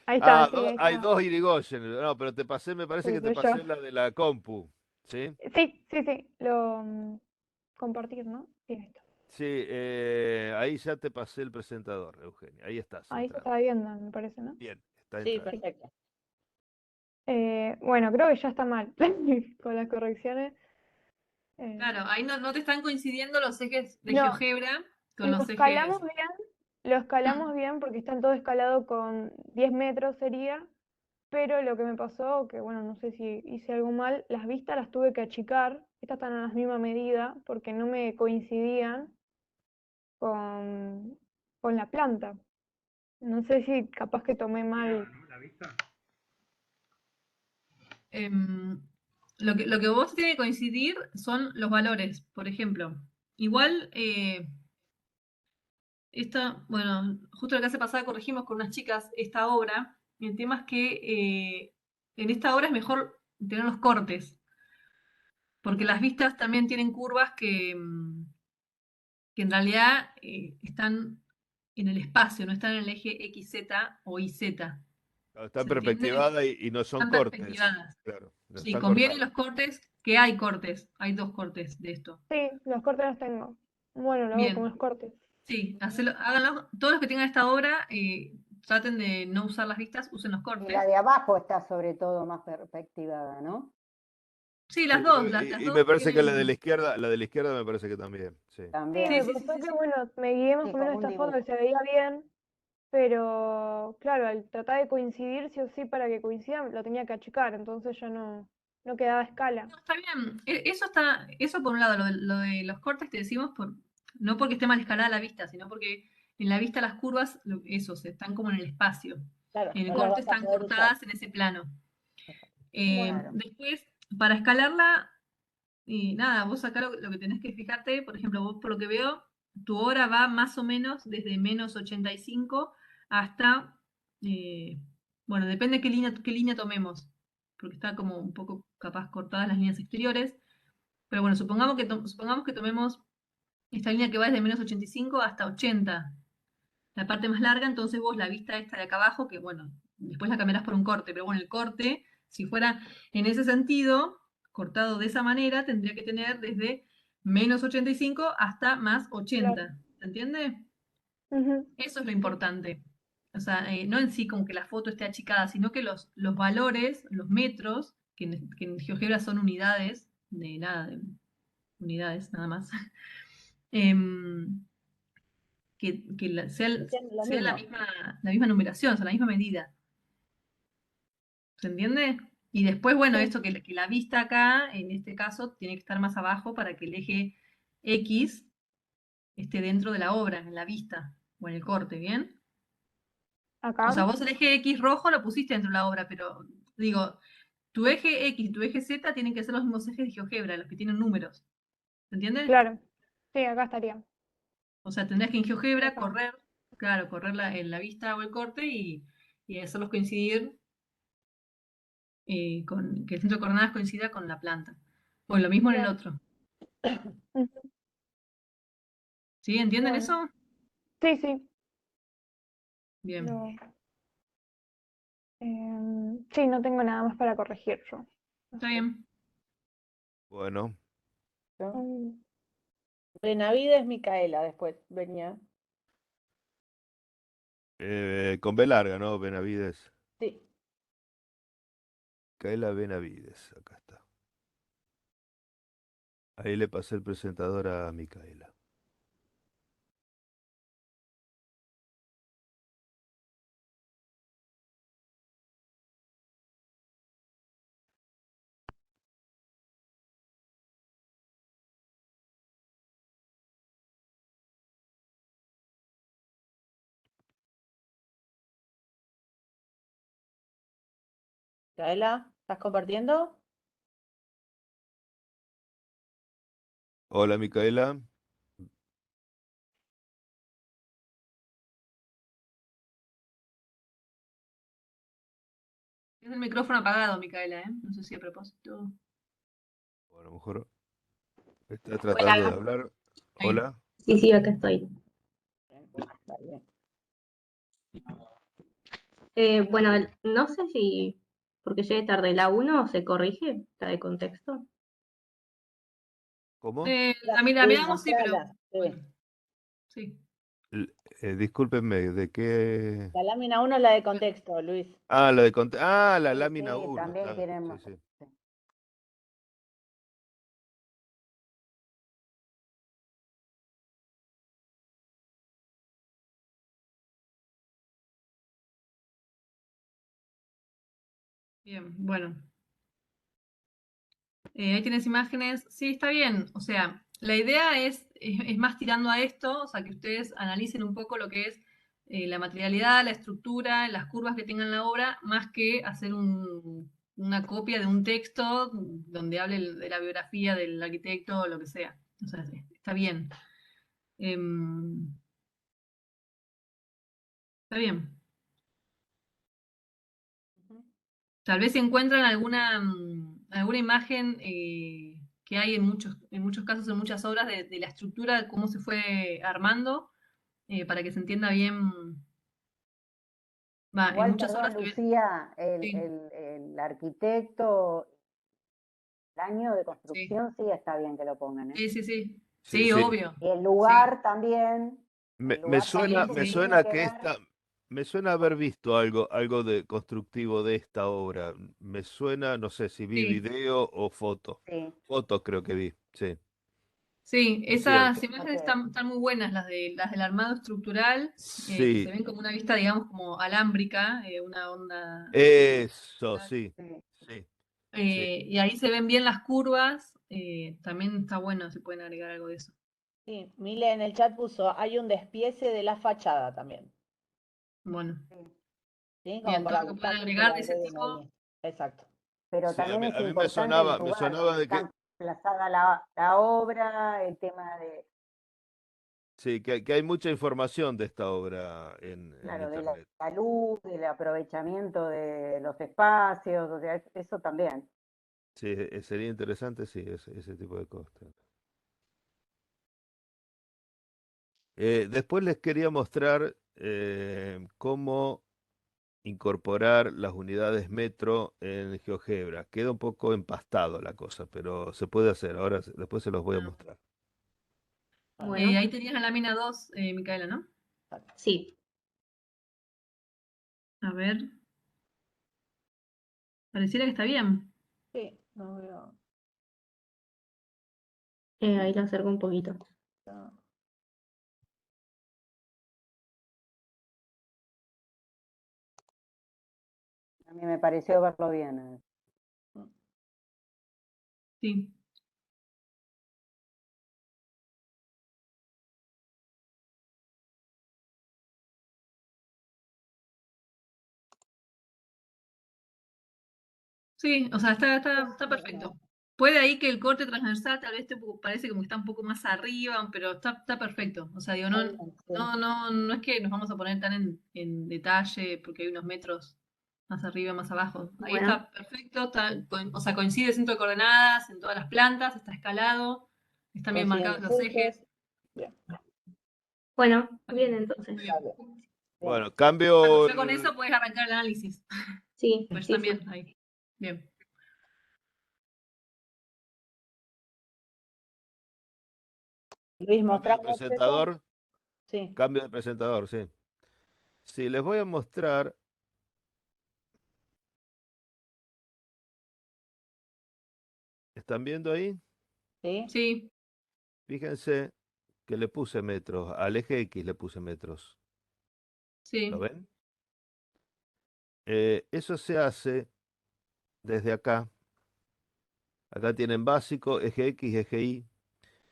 [SPEAKER 10] Ahí está,
[SPEAKER 2] Ah,
[SPEAKER 10] sí, ahí
[SPEAKER 2] hay
[SPEAKER 10] está.
[SPEAKER 2] dos Irigoyen. No, pero me parece
[SPEAKER 10] Sí,
[SPEAKER 2] que te
[SPEAKER 10] soy yo.
[SPEAKER 2] pasé la de la compu. ¿Sí?
[SPEAKER 10] Sí, sí, sí. compartir, ¿no? Sí, ahí está.
[SPEAKER 2] Sí, ahí ya te pasé el presentador, Eugenia. Ahí estás
[SPEAKER 10] Ahí se
[SPEAKER 2] entrando.
[SPEAKER 10] está viendo, me parece, ¿no?
[SPEAKER 2] Bien, está
[SPEAKER 6] Sí,
[SPEAKER 2] entrando.
[SPEAKER 6] perfecto.
[SPEAKER 10] Bueno, creo que ya está mal con las correcciones.
[SPEAKER 1] Claro, ahí no te están coincidiendo los ejes de
[SPEAKER 10] No,
[SPEAKER 1] GeoGebra con
[SPEAKER 10] lo
[SPEAKER 1] los
[SPEAKER 10] escalamos
[SPEAKER 1] ejes.
[SPEAKER 10] bien, lo escalamos bien porque están todo escalado con 10 metros sería, pero lo que me pasó, que bueno, no sé si hice algo mal, las vistas las tuve que achicar, estas están a la misma medida porque no me coincidían con, con la planta. No sé si capaz que tomé mal.
[SPEAKER 8] ¿no? La vista.
[SPEAKER 1] Lo que vos tiene que coincidir son los valores, por ejemplo. Igual, bueno, justo la clase pasada corregimos con unas chicas esta obra. Y el tema es que en esta obra es mejor tener los cortes, porque las vistas también tienen curvas que en realidad están en el espacio, no están en el eje XZ o YZ.
[SPEAKER 2] Está
[SPEAKER 1] ¿Se entiende?
[SPEAKER 2] perspectivada y no son
[SPEAKER 1] Están
[SPEAKER 2] cortes.
[SPEAKER 1] perspectivadas.
[SPEAKER 2] Claro, no
[SPEAKER 1] Sí,
[SPEAKER 2] está
[SPEAKER 1] conviene
[SPEAKER 2] cortada.
[SPEAKER 1] los cortes, que hay cortes, hay 2 cortes de esto.
[SPEAKER 10] Sí, los cortes los tengo. Bueno, lo hago con
[SPEAKER 1] Bien,
[SPEAKER 10] los cortes.
[SPEAKER 1] sí, háganlo. Todos los que tengan esta obra, traten de no usar las vistas, usen los
[SPEAKER 4] Y
[SPEAKER 1] cortes.
[SPEAKER 4] la de abajo está sobre todo más perspectivada, ¿no?
[SPEAKER 1] Sí,
[SPEAKER 2] Sí,
[SPEAKER 1] las dos, las
[SPEAKER 2] y
[SPEAKER 1] dos
[SPEAKER 2] me parece que
[SPEAKER 1] tienen.
[SPEAKER 2] la de la izquierda me parece que también. Sí.
[SPEAKER 10] Sí,
[SPEAKER 4] También.
[SPEAKER 10] me
[SPEAKER 1] Sí, sí, sí,
[SPEAKER 10] pasó
[SPEAKER 1] sí,
[SPEAKER 10] que
[SPEAKER 1] sí.
[SPEAKER 10] bueno, me guié más
[SPEAKER 4] Sí,
[SPEAKER 10] o menos
[SPEAKER 4] como un
[SPEAKER 10] esta foto que
[SPEAKER 4] dibujo.
[SPEAKER 10] se veía bien, pero claro, al tratar de coincidir sí o sí para que coincidan, lo tenía que achicar, entonces ya no quedaba a escala.
[SPEAKER 1] No, está bien. Eso por un lado, lo de los cortes te decimos no porque esté mal escalada la vista, sino porque en la vista las curvas, esos, están como en el espacio.
[SPEAKER 6] Claro,
[SPEAKER 1] En el
[SPEAKER 6] no las
[SPEAKER 1] corte
[SPEAKER 6] vas a
[SPEAKER 1] están
[SPEAKER 6] poder usar.
[SPEAKER 1] cortadas en ese plano.
[SPEAKER 10] Bueno,
[SPEAKER 4] Claro.
[SPEAKER 1] Después, para escalarla, y nada, vos acá lo que tenés que fijarte, por ejemplo, vos por lo que veo, tu hora va más o menos desde -85 hasta, bueno, depende qué línea tomemos, porque está como un poco capaz cortadas las líneas exteriores, pero bueno, supongamos que tomemos esta línea que va desde -85 hasta 80, la parte más larga, entonces vos la vista esta de acá abajo, que bueno, después la cambiarás por un corte, pero bueno, el corte, si fuera en ese sentido, cortado de esa manera, tendría que tener desde -85 hasta más
[SPEAKER 10] claro.
[SPEAKER 1] 80, ¿se entiende?
[SPEAKER 10] Ujú.
[SPEAKER 1] Eso es lo importante. O sea, no en sí como que la foto esté achicada, sino que los valores, los metros, que en GeoGebra son unidades, de nada, de unidades nada más, em, sea,
[SPEAKER 6] Sean lo
[SPEAKER 1] sea
[SPEAKER 6] mismo.
[SPEAKER 1] la misma numeración, o sea, la misma medida. ¿Se entiende? Y después, bueno,
[SPEAKER 10] Sí,
[SPEAKER 1] esto que la vista acá, en este caso, tiene que estar más abajo para que el eje X esté dentro de la obra, en la vista o en el corte, ¿bien? O sea,
[SPEAKER 10] acá,
[SPEAKER 1] vos el eje X rojo lo pusiste dentro de la obra, pero digo, tu eje X y tu eje Z tienen que ser los mismos ejes de GeoGebra, los que tienen números. ¿Se entiende?
[SPEAKER 10] claro. Sí, acá estaría.
[SPEAKER 1] O sea, tendrás que en GeoGebra
[SPEAKER 10] Acá.
[SPEAKER 1] correr, claro, correr en la vista o el corte y hacerlos coincidir con que el centro de coordenadas coincida con la planta. O lo mismo en el
[SPEAKER 10] Claro.
[SPEAKER 1] otro.
[SPEAKER 10] Ujú.
[SPEAKER 1] ¿Sí? ¿Entienden
[SPEAKER 10] Bueno,
[SPEAKER 1] eso?
[SPEAKER 10] sí, sí.
[SPEAKER 1] Bien.
[SPEAKER 10] Sí, no tengo nada más para corregir yo.
[SPEAKER 1] Está
[SPEAKER 10] Así.
[SPEAKER 1] bien.
[SPEAKER 2] Bueno,
[SPEAKER 10] Mm,
[SPEAKER 6] Benavides Micaela después venía.
[SPEAKER 2] con B larga, ¿no? Benavides.
[SPEAKER 6] Sí.
[SPEAKER 2] Micaela Benavides, acá está. Ahí le pasé el presentador a Micaela.
[SPEAKER 6] Micaela, ¿estás compartiendo?
[SPEAKER 2] Hola, Micaela.
[SPEAKER 1] Es el micrófono apagado, Micaela, ¿eh? No sé si a propósito.
[SPEAKER 2] O a lo mejor está tratando de
[SPEAKER 11] Hola,
[SPEAKER 2] hablar.
[SPEAKER 1] Ahí.
[SPEAKER 2] Hola.
[SPEAKER 11] sí, sí, acá estoy.
[SPEAKER 6] Vale.
[SPEAKER 11] Bueno, no sé si, porque llegué tarde, ¿la uno se corrige? ¿Está de contexto?
[SPEAKER 2] ¿Cómo?
[SPEAKER 1] La
[SPEAKER 6] Sí,
[SPEAKER 1] miramos, sí, pero
[SPEAKER 6] mostrala, sí.
[SPEAKER 1] bueno, sí.
[SPEAKER 2] Discúlpenme, ¿de qué?
[SPEAKER 6] La lámina 1 es la de contexto, Luis.
[SPEAKER 2] Ah, la
[SPEAKER 4] Sí,
[SPEAKER 2] lámina
[SPEAKER 4] sí,
[SPEAKER 2] 1.
[SPEAKER 4] también quieren
[SPEAKER 2] Sí,
[SPEAKER 4] mostrar.
[SPEAKER 2] sí.
[SPEAKER 4] Sí.
[SPEAKER 1] Bien, bueno. Ahí tienes imágenes. Sí, está bien. O sea, la idea es más tirando a esto, o sea, que ustedes analicen un poco lo que es la materialidad, la estructura, las curvas que tengan la obra, más que hacer una copia de un texto donde hable de la biografía del arquitecto o lo que sea. O sea, está bien. Está bien. Tal vez si encuentran alguna imagen que hay en muchos casos, en muchas obras, de la estructura, de cómo se fue armando, para que se entienda bien. Va, en
[SPEAKER 4] Igual,
[SPEAKER 1] muchas obras
[SPEAKER 4] perdón,
[SPEAKER 1] se ve.
[SPEAKER 4] Lucía,
[SPEAKER 1] Sí,
[SPEAKER 4] el arquitecto, el año de
[SPEAKER 1] sí,
[SPEAKER 4] construcción, sí está bien que lo pongan, ¿eh?
[SPEAKER 1] sí, sí, sí.
[SPEAKER 2] Sí,
[SPEAKER 1] Sí,
[SPEAKER 2] sí.
[SPEAKER 1] obvio.
[SPEAKER 4] Y el
[SPEAKER 1] Sí,
[SPEAKER 4] lugar también,
[SPEAKER 2] Me,
[SPEAKER 4] el
[SPEAKER 2] me
[SPEAKER 4] lugar
[SPEAKER 2] suena,
[SPEAKER 4] también,
[SPEAKER 1] sí,
[SPEAKER 2] me
[SPEAKER 4] porque
[SPEAKER 1] sí.
[SPEAKER 2] suena
[SPEAKER 4] tiene que
[SPEAKER 2] que
[SPEAKER 4] ver,
[SPEAKER 2] me suena haber visto algo de constructivo de esta obra. Me suena, no sé si vi
[SPEAKER 1] Sí,
[SPEAKER 2] video o foto.
[SPEAKER 4] sí,
[SPEAKER 2] Fotos creo que vi, sí,
[SPEAKER 1] sí,
[SPEAKER 2] es
[SPEAKER 1] esas
[SPEAKER 2] cierto.
[SPEAKER 1] imágenes
[SPEAKER 4] porque
[SPEAKER 1] están muy buenas, las del armado estructural, que se
[SPEAKER 2] Sí,
[SPEAKER 1] ven como una vista, digamos, como alámbrica, una onda.
[SPEAKER 2] eso, sí,
[SPEAKER 4] sí.
[SPEAKER 2] sí, sí.
[SPEAKER 1] Y ahí se ven bien las curvas, también está bueno si pueden agregar algo de eso.
[SPEAKER 6] Sí, Mile en el chat puso, hay un despiece de la fachada también.
[SPEAKER 1] Bueno,
[SPEAKER 4] Sí.
[SPEAKER 6] ¿Sí? Como
[SPEAKER 1] bien, todo
[SPEAKER 6] para
[SPEAKER 1] lo que puedan
[SPEAKER 6] buscar que
[SPEAKER 1] agregar
[SPEAKER 6] lo
[SPEAKER 1] de ese
[SPEAKER 6] agreguen
[SPEAKER 1] tipo.
[SPEAKER 6] ahí. Exacto.
[SPEAKER 4] Pero
[SPEAKER 2] Sí,
[SPEAKER 4] también es
[SPEAKER 2] a mí
[SPEAKER 4] importante el
[SPEAKER 2] me
[SPEAKER 4] lugar
[SPEAKER 2] sonaba
[SPEAKER 4] donde
[SPEAKER 2] de que,
[SPEAKER 4] está emplazada la obra, el tema de,
[SPEAKER 2] sí, que hay mucha información de esta obra en
[SPEAKER 4] claro, de
[SPEAKER 2] internet.
[SPEAKER 4] la luz, del aprovechamiento de los espacios, o sea, eso también.
[SPEAKER 2] Sí, sería interesante, sí, ese tipo de cosas. Después les quería mostrar cómo incorporar las unidades metro en GeoGebra. Queda un poco empastado la cosa, pero se puede hacer. Ahora, después se los voy a
[SPEAKER 1] Bueno,
[SPEAKER 2] mostrar.
[SPEAKER 11] Bueno,
[SPEAKER 1] ahí tenías la lámina 2, Micaela, ¿no?
[SPEAKER 11] sí.
[SPEAKER 1] A ver, pareciera que está bien.
[SPEAKER 6] Sí, no veo.
[SPEAKER 11] Ahí lo acerco un poquito.
[SPEAKER 6] No.
[SPEAKER 4] A mí me pareció verlo bien.
[SPEAKER 1] Sí. Sí, o sea, está perfecto. Puede ahí que el corte transversal tal vez parece como que está un poco más arriba, pero está perfecto. O sea, digo,
[SPEAKER 6] Está bien, sí.
[SPEAKER 1] no es que nos vamos a poner tan en detalle porque hay unos metros más arriba, más abajo. Ahí
[SPEAKER 11] Bueno,
[SPEAKER 1] está perfecto, o sea, coincide el centro de coordenadas en todas las plantas, está escalado, están bien
[SPEAKER 6] Coinciden
[SPEAKER 1] marcados
[SPEAKER 6] los
[SPEAKER 1] los ejes.
[SPEAKER 6] Bien,
[SPEAKER 11] bueno,
[SPEAKER 1] Está
[SPEAKER 11] bien
[SPEAKER 1] bien,
[SPEAKER 11] entonces.
[SPEAKER 1] muy bien.
[SPEAKER 6] dale. Bien.
[SPEAKER 2] Bueno, cambio
[SPEAKER 1] Ya con eso puedes arrancar el análisis.
[SPEAKER 11] Sí,
[SPEAKER 1] Pues
[SPEAKER 11] sí,
[SPEAKER 1] también
[SPEAKER 11] sí.
[SPEAKER 1] ahí. Bien.
[SPEAKER 6] Luis,
[SPEAKER 2] cambio de
[SPEAKER 6] mostrame eso.
[SPEAKER 2] presentador.
[SPEAKER 6] Sí,
[SPEAKER 2] Cambio de presentador, sí. Sí, les voy a mostrar. ¿Están viendo ahí?
[SPEAKER 6] sí,
[SPEAKER 1] Sí,
[SPEAKER 2] Fíjense que le puse metros. Al eje X le puse metros. ¿Lo
[SPEAKER 1] sí.
[SPEAKER 2] ven? Eso se hace desde acá. Acá tienen básico, eje X, eje Y.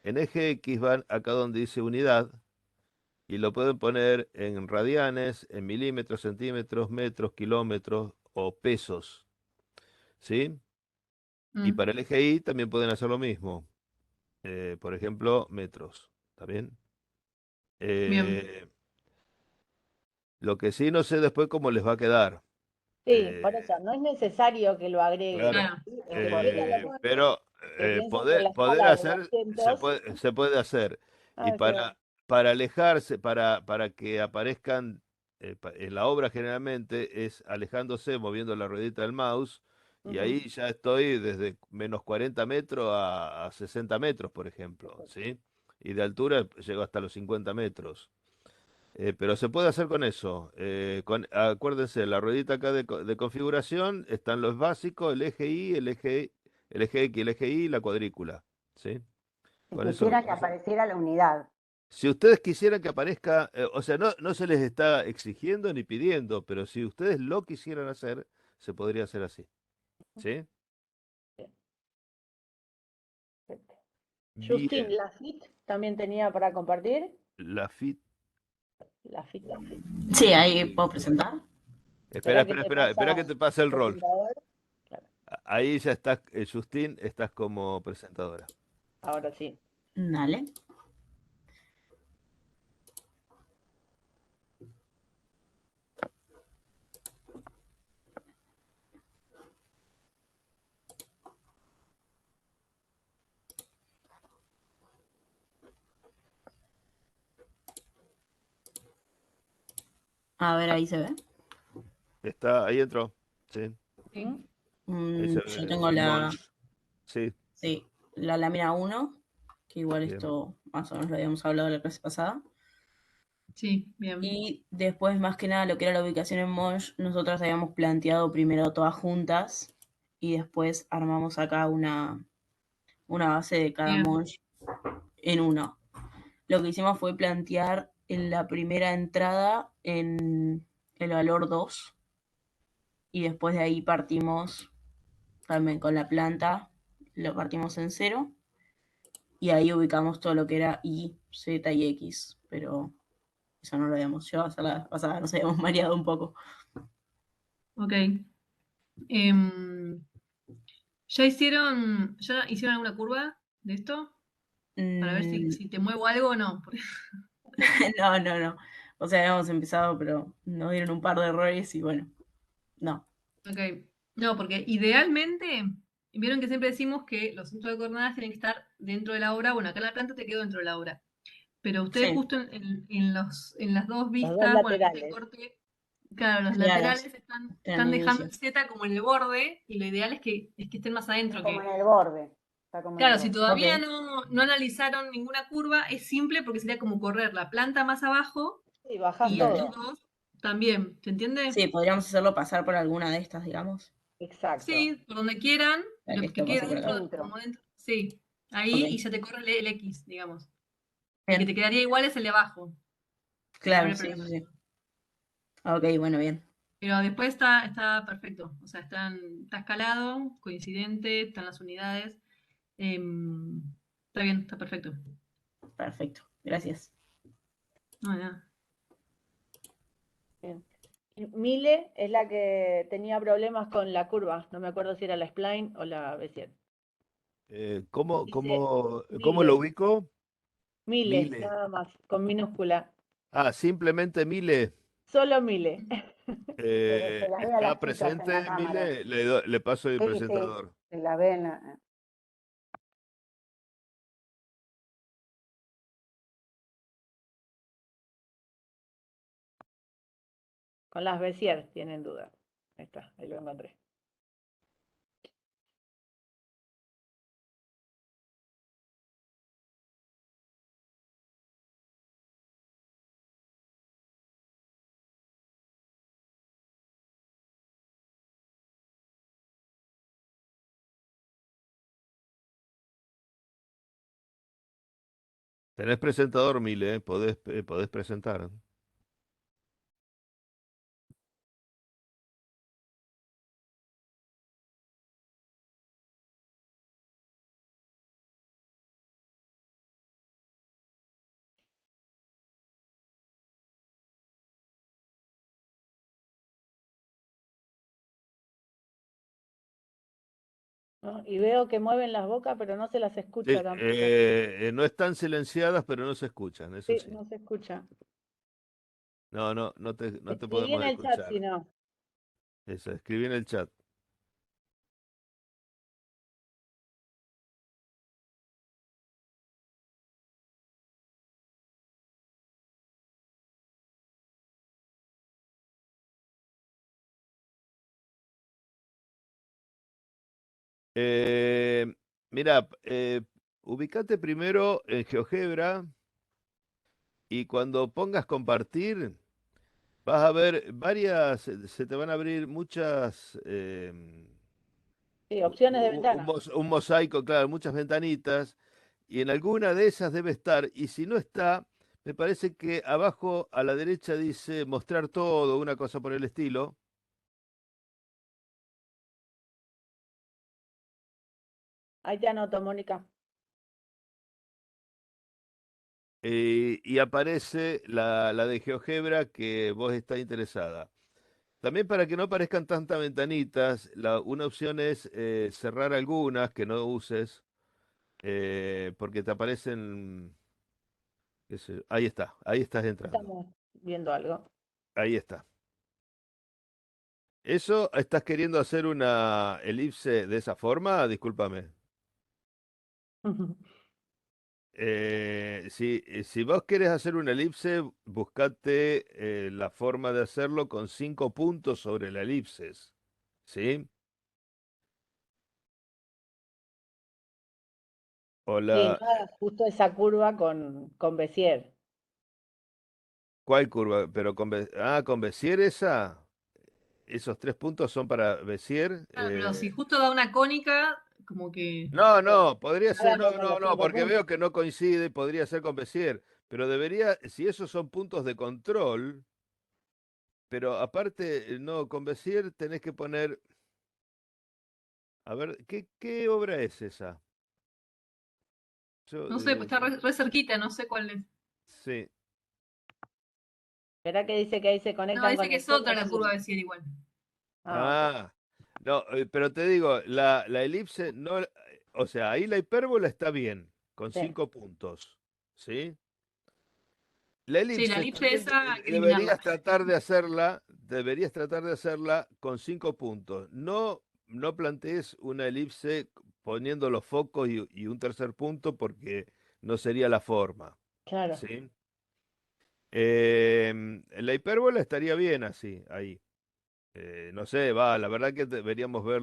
[SPEAKER 2] En eje X van acá donde dice unidad y lo pueden poner en radianes, en milímetros, centímetros, metros, kilómetros o pesos. ¿Sí? Y
[SPEAKER 1] Mm,
[SPEAKER 2] para el eje Y también pueden hacer lo mismo. Por ejemplo, metros. ¿Está bien?
[SPEAKER 1] bien.
[SPEAKER 2] Eh, lo que sí no sé después cómo les va a quedar.
[SPEAKER 6] sí, por eso,
[SPEAKER 2] Eh,
[SPEAKER 6] no es necesario que lo agreguen.
[SPEAKER 2] claro.
[SPEAKER 1] Claro.
[SPEAKER 6] ¿Sí? Es que si ellos lo ponen,
[SPEAKER 2] Pero
[SPEAKER 6] que piensen que la
[SPEAKER 2] poder
[SPEAKER 6] escala de
[SPEAKER 2] hacer,
[SPEAKER 6] 200,
[SPEAKER 2] se puede hacer. Y
[SPEAKER 6] ah, claro,
[SPEAKER 2] para alejarse, para que aparezcan en la obra generalmente es alejándose, moviendo la ruedita del mouse Y
[SPEAKER 6] Ujú.
[SPEAKER 2] ahí ya estoy desde menos 40 metros a 60 metros, por ejemplo, ¿sí? Y de altura llego hasta los 50 metros. Pero se puede hacer con eso. Acuérdense, la ruedita acá de configuración están los básicos, el eje Y, el eje X, el eje Y, la cuadrícula, ¿sí?
[SPEAKER 4] Si
[SPEAKER 2] Con eso,
[SPEAKER 4] quisiera que apareciera la unidad.
[SPEAKER 2] si ustedes quisieran que aparezca, o sea, no se les está exigiendo ni pidiendo, pero si ustedes lo quisieran hacer, se podría hacer así, ¿sí?
[SPEAKER 6] Justin,
[SPEAKER 2] Bien,
[SPEAKER 6] la FIT también tenía para compartir.
[SPEAKER 2] la FIT.
[SPEAKER 6] La FIT.
[SPEAKER 12] Sí, ahí puedo presentar.
[SPEAKER 2] Espera,
[SPEAKER 6] ¿Será que
[SPEAKER 2] espera,
[SPEAKER 6] te
[SPEAKER 2] espera, espera que
[SPEAKER 6] pasa
[SPEAKER 2] te pase el rol.
[SPEAKER 6] presentador? Claro,
[SPEAKER 2] Ahí ya estás, Justin, estás como presentadora.
[SPEAKER 6] ahora sí.
[SPEAKER 12] Dale. A ver, ahí se ve.
[SPEAKER 2] Está, ahí entró, sí.
[SPEAKER 6] ¿Sí?
[SPEAKER 2] Ahí se
[SPEAKER 12] Yo
[SPEAKER 2] ve
[SPEAKER 12] tengo
[SPEAKER 2] el Monch. Sí,
[SPEAKER 12] sí, la lámina 1, que igual
[SPEAKER 2] bien.
[SPEAKER 12] esto más o menos lo habíamos hablado la clase pasada.
[SPEAKER 1] Sí, bien.
[SPEAKER 12] Y después, más que nada, lo que era la ubicación en Monch, nosotros habíamos planteado primero todas juntas y después armamos acá una base de cada
[SPEAKER 1] Bien.
[SPEAKER 12] Monch en uno. Lo que hicimos fue plantear en la primera entrada en el valor 2 y después de ahí partimos también con la planta, lo partimos en 0 y ahí ubicamos todo lo que era Y, Z y X, pero eso no lo habíamos llevado a hacer la vez pasada, nos habíamos mareado un poco.
[SPEAKER 1] Ok. Em, ¿ya hicieron alguna curva de esto? Para ver
[SPEAKER 12] Mm,
[SPEAKER 1] si te muevo algo o no.
[SPEAKER 12] no. O sea, habíamos empezado, pero nos dieron un par de errores y bueno, no.
[SPEAKER 1] Ok. No, porque idealmente, vieron que siempre decimos que los centros de coordenadas tienen que estar dentro de la obra. Bueno, acá en la planta te quedó dentro de la obra. Pero ustedes
[SPEAKER 12] Sí,
[SPEAKER 1] justo en las dos
[SPEAKER 6] Los dos
[SPEAKER 1] vistas, bueno, en este
[SPEAKER 6] laterales.
[SPEAKER 1] corte, claro, los
[SPEAKER 12] claro,
[SPEAKER 1] laterales
[SPEAKER 12] eran
[SPEAKER 1] están
[SPEAKER 12] de
[SPEAKER 1] dejando
[SPEAKER 12] inicio.
[SPEAKER 1] el Z como en el borde y lo ideal es que estén más
[SPEAKER 4] Está
[SPEAKER 1] adentro.
[SPEAKER 4] como en el borde. Está como en el
[SPEAKER 1] Claro, si
[SPEAKER 4] borde.
[SPEAKER 12] Ok,
[SPEAKER 1] todavía no analizaron ninguna curva, es simple porque sería como correr la planta más abajo
[SPEAKER 6] Sí, bajás
[SPEAKER 1] y estos
[SPEAKER 12] dale.
[SPEAKER 6] todo.
[SPEAKER 1] dos también, ¿se entiende?
[SPEAKER 12] Sí, podríamos hacerlo pasar por alguna de estas, digamos.
[SPEAKER 6] Exacto.
[SPEAKER 1] Sí, por donde quieran,
[SPEAKER 12] Dale,
[SPEAKER 1] pero que
[SPEAKER 12] esto pasa
[SPEAKER 1] quede
[SPEAKER 12] por acá.
[SPEAKER 1] como
[SPEAKER 4] Dentro.
[SPEAKER 1] dentro, sí, ahí y
[SPEAKER 12] Ok,
[SPEAKER 1] ya te corre el X, digamos. El que te
[SPEAKER 12] bien.
[SPEAKER 1] quedaría igual es el de abajo, se te abre
[SPEAKER 12] Claro,
[SPEAKER 1] el
[SPEAKER 12] sí, sí,
[SPEAKER 1] problema.
[SPEAKER 12] sí. Ok, bueno, bien.
[SPEAKER 1] Pero después está perfecto, o sea, está escalado, coincidente, están las unidades, em, está bien, está perfecto.
[SPEAKER 12] Perfecto. Gracias.
[SPEAKER 1] No, nada.
[SPEAKER 6] Bien. Y Mile es la que tenía problemas con la curva. No me acuerdo si era la spline o la Bézier. Dice
[SPEAKER 2] ¿Cómo lo
[SPEAKER 6] Mile.
[SPEAKER 2] ubico?
[SPEAKER 6] Mile,
[SPEAKER 2] Mile.
[SPEAKER 6] nada más, con minúscula.
[SPEAKER 2] Ah, simplemente Mile.
[SPEAKER 6] Solo Mile.
[SPEAKER 4] Pero se las ve a
[SPEAKER 2] ¿Está
[SPEAKER 4] las chicas en la
[SPEAKER 2] presente,
[SPEAKER 4] cámara.
[SPEAKER 2] Mile? Le paso el
[SPEAKER 4] Sí, sí.
[SPEAKER 2] presentador.
[SPEAKER 4] Se las ve
[SPEAKER 6] Con las Bézier tienen duda. Ahí está, ahí lo encontré.
[SPEAKER 2] Tenés presentador, Mile, podés presentar.
[SPEAKER 6] ¿No? Y veo que mueven las bocas, pero no se las escucha
[SPEAKER 2] Sí,
[SPEAKER 6] tampoco.
[SPEAKER 2] no están silenciadas, pero no se escuchan, eso
[SPEAKER 6] Sí,
[SPEAKER 2] sí.
[SPEAKER 6] no se escucha.
[SPEAKER 2] No te
[SPEAKER 6] Escribí en
[SPEAKER 2] podemos
[SPEAKER 6] el chat si
[SPEAKER 2] escuchar.
[SPEAKER 6] no.
[SPEAKER 2] Eso, escribí en el chat. Eh, Mira, ubicate primero en GeoGebra y cuando pongas compartir, vas a ver varias, se te van a abrir muchas,
[SPEAKER 6] Sí, opciones de ventana.
[SPEAKER 2] un mosaico, claro, muchas ventanitas, y en alguna de esas debe estar, y si no está, me parece que abajo a la derecha dice mostrar todo, una cosa por el estilo.
[SPEAKER 6] Ahí te anoto, Mónica.
[SPEAKER 2] Y aparece la de GeoGebra que vos estás interesada. También para que no aparezcan tantas ventanitas, una opción es cerrar algunas que no uses, porque te aparecen, ahí estás entrando,
[SPEAKER 6] Estamos viendo algo.
[SPEAKER 2] ahí está. ¿Eso estás queriendo hacer una elipse de esa forma? Discúlpame. Si vos querés hacer una elipse, buscate la forma de hacerlo con 5 puntos sobre la elipses. ¿Sí? O
[SPEAKER 6] Sí,
[SPEAKER 2] la,
[SPEAKER 6] no hagas justo esa curva con Bézier.
[SPEAKER 2] ¿cuál curva? Pero con Bézier esa. Esos 3 puntos son para Bézier.
[SPEAKER 1] Claro, pero si justo da una cónica, como que.
[SPEAKER 2] No, no, podría ser,
[SPEAKER 6] Háganlo
[SPEAKER 2] no,
[SPEAKER 6] con
[SPEAKER 2] no,
[SPEAKER 6] los
[SPEAKER 2] no,
[SPEAKER 6] 5
[SPEAKER 2] porque veo
[SPEAKER 6] puntos.
[SPEAKER 2] que no coincide, podría ser con Bézier. Pero debería, si esos son puntos de control, pero aparte, no, con Bézier tenés que poner. A ver, ¿qué obra es esa? Yo,
[SPEAKER 1] No sé, pues está re cerquita, no sé cuál es.
[SPEAKER 2] sí.
[SPEAKER 6] ¿Será que dice que ahí se
[SPEAKER 1] No,
[SPEAKER 6] conectan
[SPEAKER 1] dice
[SPEAKER 6] con
[SPEAKER 1] que
[SPEAKER 6] el
[SPEAKER 1] es otra
[SPEAKER 6] centro
[SPEAKER 1] la curva
[SPEAKER 6] también?
[SPEAKER 1] Bézier igual.
[SPEAKER 6] Ah, ok.
[SPEAKER 2] Ah, no, pero te digo, la elipse no, o sea, ahí la hipérbola está bien, con
[SPEAKER 6] Sí.
[SPEAKER 2] 5 puntos, ¿sí? La
[SPEAKER 1] Sí, la
[SPEAKER 2] elipse
[SPEAKER 1] elipse
[SPEAKER 2] también
[SPEAKER 1] esa hay que eliminarla.
[SPEAKER 2] deberías tratar de hacerla con 5 puntos. No, no plantees una elipse poniendo los focos y un tercer punto porque no sería la forma,
[SPEAKER 6] Claro.
[SPEAKER 2] ¿sí? La hipérbola estaría bien así, ahí. No sé, la verdad que deberíamos ver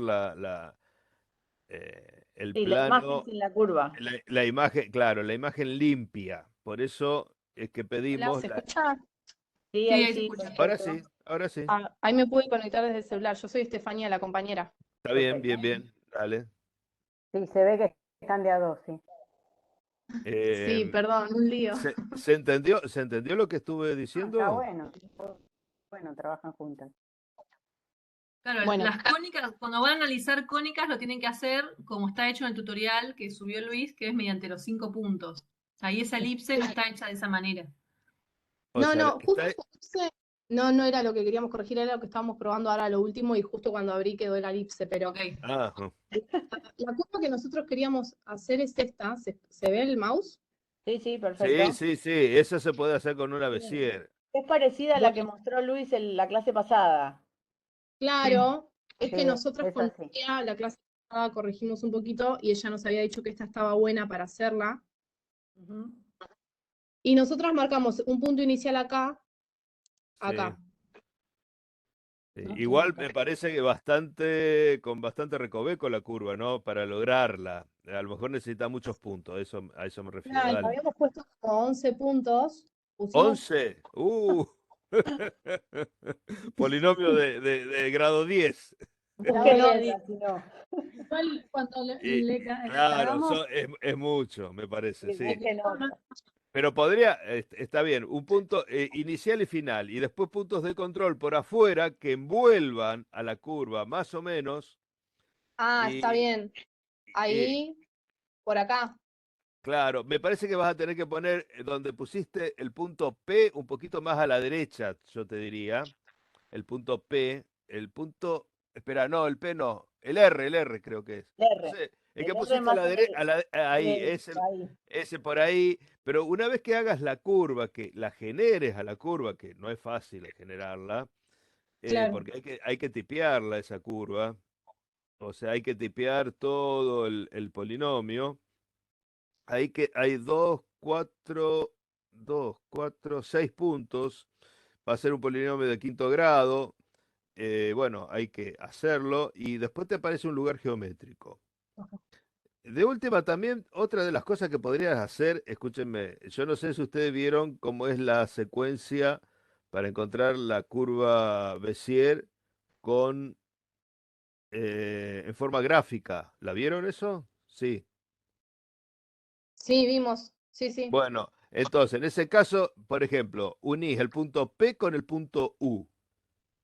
[SPEAKER 2] el
[SPEAKER 6] Sí, la imagen
[SPEAKER 2] plano,
[SPEAKER 6] sin la curva.
[SPEAKER 2] la imagen, claro, la imagen limpia. Por eso es que
[SPEAKER 7] Hola,
[SPEAKER 2] pedimos
[SPEAKER 7] ¿se escucha?
[SPEAKER 6] Sí,
[SPEAKER 1] Sí,
[SPEAKER 6] ahí
[SPEAKER 1] ahí se
[SPEAKER 6] sí,
[SPEAKER 1] escucha.
[SPEAKER 2] Ahora
[SPEAKER 6] perfecto.
[SPEAKER 2] sí, ahora sí.
[SPEAKER 7] Ah, ahí me pude conectar desde el celular. Yo soy Estefanía, la compañera.
[SPEAKER 2] Está bien,
[SPEAKER 6] Perfecto.
[SPEAKER 2] bien, bien. Dale.
[SPEAKER 4] Sí, se ve que están de a dos, sí.
[SPEAKER 7] Sí,
[SPEAKER 2] Em,
[SPEAKER 7] perdón, un lío.
[SPEAKER 2] se entendió lo que estuve
[SPEAKER 4] Ah, está
[SPEAKER 2] diciendo?
[SPEAKER 4] bueno. Bueno, trabajan juntas.
[SPEAKER 1] Claro,
[SPEAKER 7] Bueno,
[SPEAKER 1] las cónicas, cuando van a analizar cónicas, lo tienen que hacer como está hecho en el tutorial que subió Luis, que es mediante los 5 puntos. Ahí esa elipse no está hecha de esa manera.
[SPEAKER 2] O
[SPEAKER 7] no,
[SPEAKER 2] sea,
[SPEAKER 7] no, justo no era lo que queríamos corregir, era lo que estábamos probando ahora lo último y justo cuando abrí quedó el elipse, pero
[SPEAKER 1] Ok.
[SPEAKER 2] Ajá.
[SPEAKER 7] la curva que nosotros queríamos hacer es esta. ¿Se ve el mouse?
[SPEAKER 6] Sí, sí,
[SPEAKER 2] Sí,
[SPEAKER 6] perfecto.
[SPEAKER 2] sí, sí, eso se puede hacer con una
[SPEAKER 6] Sí.
[SPEAKER 2] Bézier.
[SPEAKER 6] Es parecida a la
[SPEAKER 7] Bueno,
[SPEAKER 6] que mostró Luis en la clase pasada.
[SPEAKER 7] claro, es
[SPEAKER 4] Sí,
[SPEAKER 7] que nosotros
[SPEAKER 4] es
[SPEAKER 7] con
[SPEAKER 4] así.
[SPEAKER 7] Lucía, la clase pasada corregimos un poquito y ella nos había dicho que esta estaba buena para hacerla.
[SPEAKER 6] Ujú.
[SPEAKER 7] Y nosotros marcamos un punto inicial acá,
[SPEAKER 2] Sí.
[SPEAKER 7] acá.
[SPEAKER 2] Sí.
[SPEAKER 6] No,
[SPEAKER 2] Igual
[SPEAKER 6] listo.
[SPEAKER 2] me parece que con bastante recoveco la curva, ¿no? Para lograrla. A lo mejor necesita muchos puntos, a eso me refiero.
[SPEAKER 7] Claro,
[SPEAKER 2] Dale.
[SPEAKER 7] habíamos puesto como 11 puntos. Pusimos
[SPEAKER 2] 11. Polinomio de grado 10.
[SPEAKER 4] Está
[SPEAKER 6] Busquen
[SPEAKER 4] muy bien.
[SPEAKER 6] otra, si no.
[SPEAKER 7] igual cuando
[SPEAKER 2] Y, claro,
[SPEAKER 7] hagamos,
[SPEAKER 2] es mucho, me parece,
[SPEAKER 6] Sí,
[SPEAKER 2] sí.
[SPEAKER 6] busquen otra.
[SPEAKER 2] Pero está bien, un punto inicial y final, y después puntos de control por afuera que envuelvan a la curva, más o menos.
[SPEAKER 7] está
[SPEAKER 2] Y,
[SPEAKER 7] bien.
[SPEAKER 2] y,
[SPEAKER 7] Ahí, por acá.
[SPEAKER 2] claro, me parece que vas a tener que poner donde pusiste el punto P un poquito más a la derecha, yo te diría. El punto P, espera, no, el P no, el R creo que es. No
[SPEAKER 6] R.
[SPEAKER 2] sé, el
[SPEAKER 6] El
[SPEAKER 2] que
[SPEAKER 6] R
[SPEAKER 2] pusiste a
[SPEAKER 6] más
[SPEAKER 2] la
[SPEAKER 6] en
[SPEAKER 2] derecha,
[SPEAKER 6] el.
[SPEAKER 2] ahí,
[SPEAKER 6] Ahí.
[SPEAKER 2] ese por ahí, pero una vez que hagas la curva, que la generes a la curva, que no es fácil generarla,
[SPEAKER 7] Claro.
[SPEAKER 2] porque hay que tipearla esa curva, o sea, hay que tipear todo el polinomio. Hay 6 puntos, va a ser un polinomio de quinto grado. Bueno, hay que hacerlo y después te aparece un lugar geométrico. De última también, otra de las cosas que podrías hacer, escúchenme, yo no sé si ustedes vieron cómo es la secuencia para encontrar la curva Bézier con en forma gráfica. ¿La vieron eso? Sí.
[SPEAKER 7] Sí, vimos. Sí, sí.
[SPEAKER 2] Bueno, entonces, en ese caso, por ejemplo, unís el punto P con el punto U,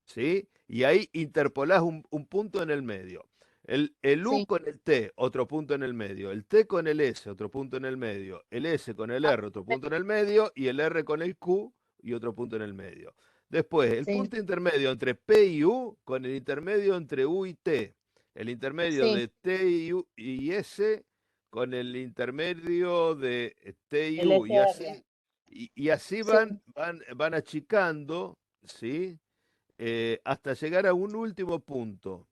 [SPEAKER 2] ¿sí? Y ahí interpolás un punto en el medio. El U
[SPEAKER 7] Sí.
[SPEAKER 2] con el T, otro punto en el medio. El T con el S, otro punto en el medio. El S con el
[SPEAKER 7] Ah,
[SPEAKER 2] R, otro punto en el medio. Y el R con el Q y otro punto en el medio. Después, el
[SPEAKER 7] sí,
[SPEAKER 2] punto intermedio entre P y U con el intermedio entre U y T. El intermedio
[SPEAKER 7] sí.
[SPEAKER 2] de T y U y S con el intermedio de T y
[SPEAKER 6] El
[SPEAKER 2] U. Y
[SPEAKER 6] SR.
[SPEAKER 2] así, y así
[SPEAKER 7] Sí.
[SPEAKER 2] van achicando, ¿sí? Hasta llegar a un último punto.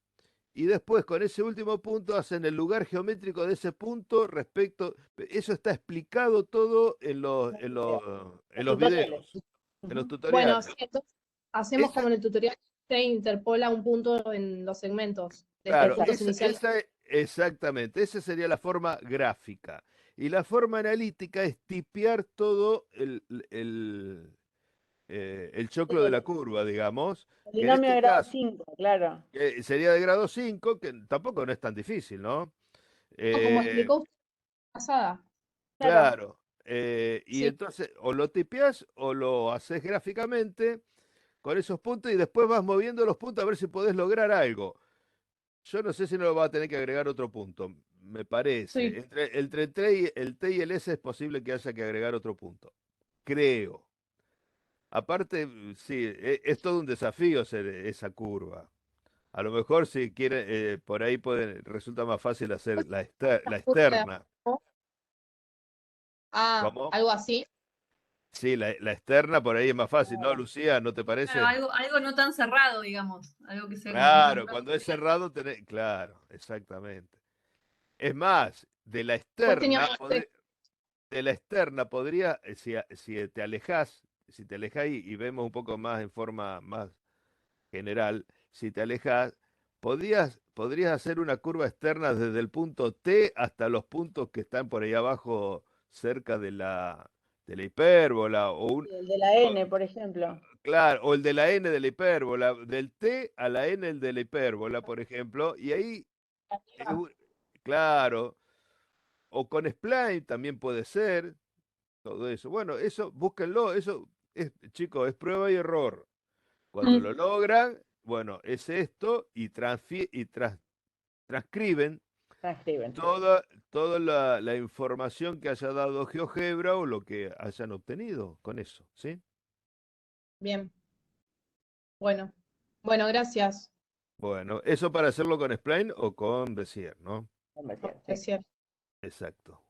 [SPEAKER 2] Y después con ese último punto hacen el lugar geométrico de ese punto respecto. Eso está explicado todo en
[SPEAKER 6] Los
[SPEAKER 2] los
[SPEAKER 6] tutoriales.
[SPEAKER 2] videos, en los
[SPEAKER 6] Ujú.
[SPEAKER 7] Bueno, sí,
[SPEAKER 2] tutoriales.
[SPEAKER 7] entonces hacemos
[SPEAKER 2] Esa,
[SPEAKER 7] como en el tutorial, se interpola un punto en los segmentos de estos
[SPEAKER 2] claro,
[SPEAKER 6] Exacto.
[SPEAKER 7] puntos iniciales.
[SPEAKER 2] exactamente, esa sería la forma gráfica. Y la forma analítica es tipear todo el choclo de la
[SPEAKER 6] Sí,
[SPEAKER 2] curva, digamos,
[SPEAKER 6] el
[SPEAKER 2] que en
[SPEAKER 6] binomio
[SPEAKER 2] este
[SPEAKER 6] de grado
[SPEAKER 2] caso
[SPEAKER 6] 5, claro.
[SPEAKER 2] sería de grado 5 que tampoco no es tan difícil, ¿no?
[SPEAKER 7] No, como
[SPEAKER 2] Eh,
[SPEAKER 7] explicó usted la pasada.
[SPEAKER 6] Claro.
[SPEAKER 2] claro, y
[SPEAKER 7] Sí,
[SPEAKER 2] entonces o lo tipeás o lo haces gráficamente con esos puntos y después vas moviendo los puntos a ver si podés lograr algo. Yo no sé si no lo va a tener que agregar otro punto, me parece.
[SPEAKER 7] sí.
[SPEAKER 2] Entre el T y el S es posible que haya que agregar otro punto. Creo. Aparte, sí, es todo un desafío hacer esa curva. A lo mejor si quieren, por ahí resulta más fácil hacer la externa.
[SPEAKER 7] Ah,
[SPEAKER 2] ¿Cómo?
[SPEAKER 7] algo así.
[SPEAKER 2] Sí, la externa por ahí es más fácil, ¿no, Lucía? ¿No te
[SPEAKER 1] Claro,
[SPEAKER 2] parece?
[SPEAKER 1] algo no tan cerrado, digamos. Algo que sea como más
[SPEAKER 2] Claro,
[SPEAKER 1] abierto.
[SPEAKER 2] cuando es cerrado tenés, claro, exactamente. Es más,
[SPEAKER 7] Después teníamos
[SPEAKER 2] de la externa podría, si te alejás, si te alejás y vemos un poco más en forma más general, si te alejas, podrías hacer una curva externa desde el punto T hasta los puntos que están por ahí abajo cerca de la hipérbola,
[SPEAKER 6] El de la
[SPEAKER 2] o-
[SPEAKER 6] N, por ejemplo.
[SPEAKER 2] claro, o el de la n de la hipérbola, del T a la n el de la hipérbola, por ejemplo, y ahí, es claro, o con spline también puede ser, todo eso. Bueno, eso, búsquenlo, eso es, chicos, es prueba y error. Cuando
[SPEAKER 7] Mm,
[SPEAKER 2] lo logran, bueno, es esto y, transcriben
[SPEAKER 6] Transcriben, sí.
[SPEAKER 2] toda la información que haya dado GeoGebra o lo que hayan obtenido con eso, ¿sí?
[SPEAKER 7] bien. Bueno. Bueno, gracias.
[SPEAKER 2] Bueno, eso para hacerlo con Spline o con Bezier, ¿no?
[SPEAKER 6] Conversión, sí.
[SPEAKER 7] Es cierto.
[SPEAKER 2] Exacto.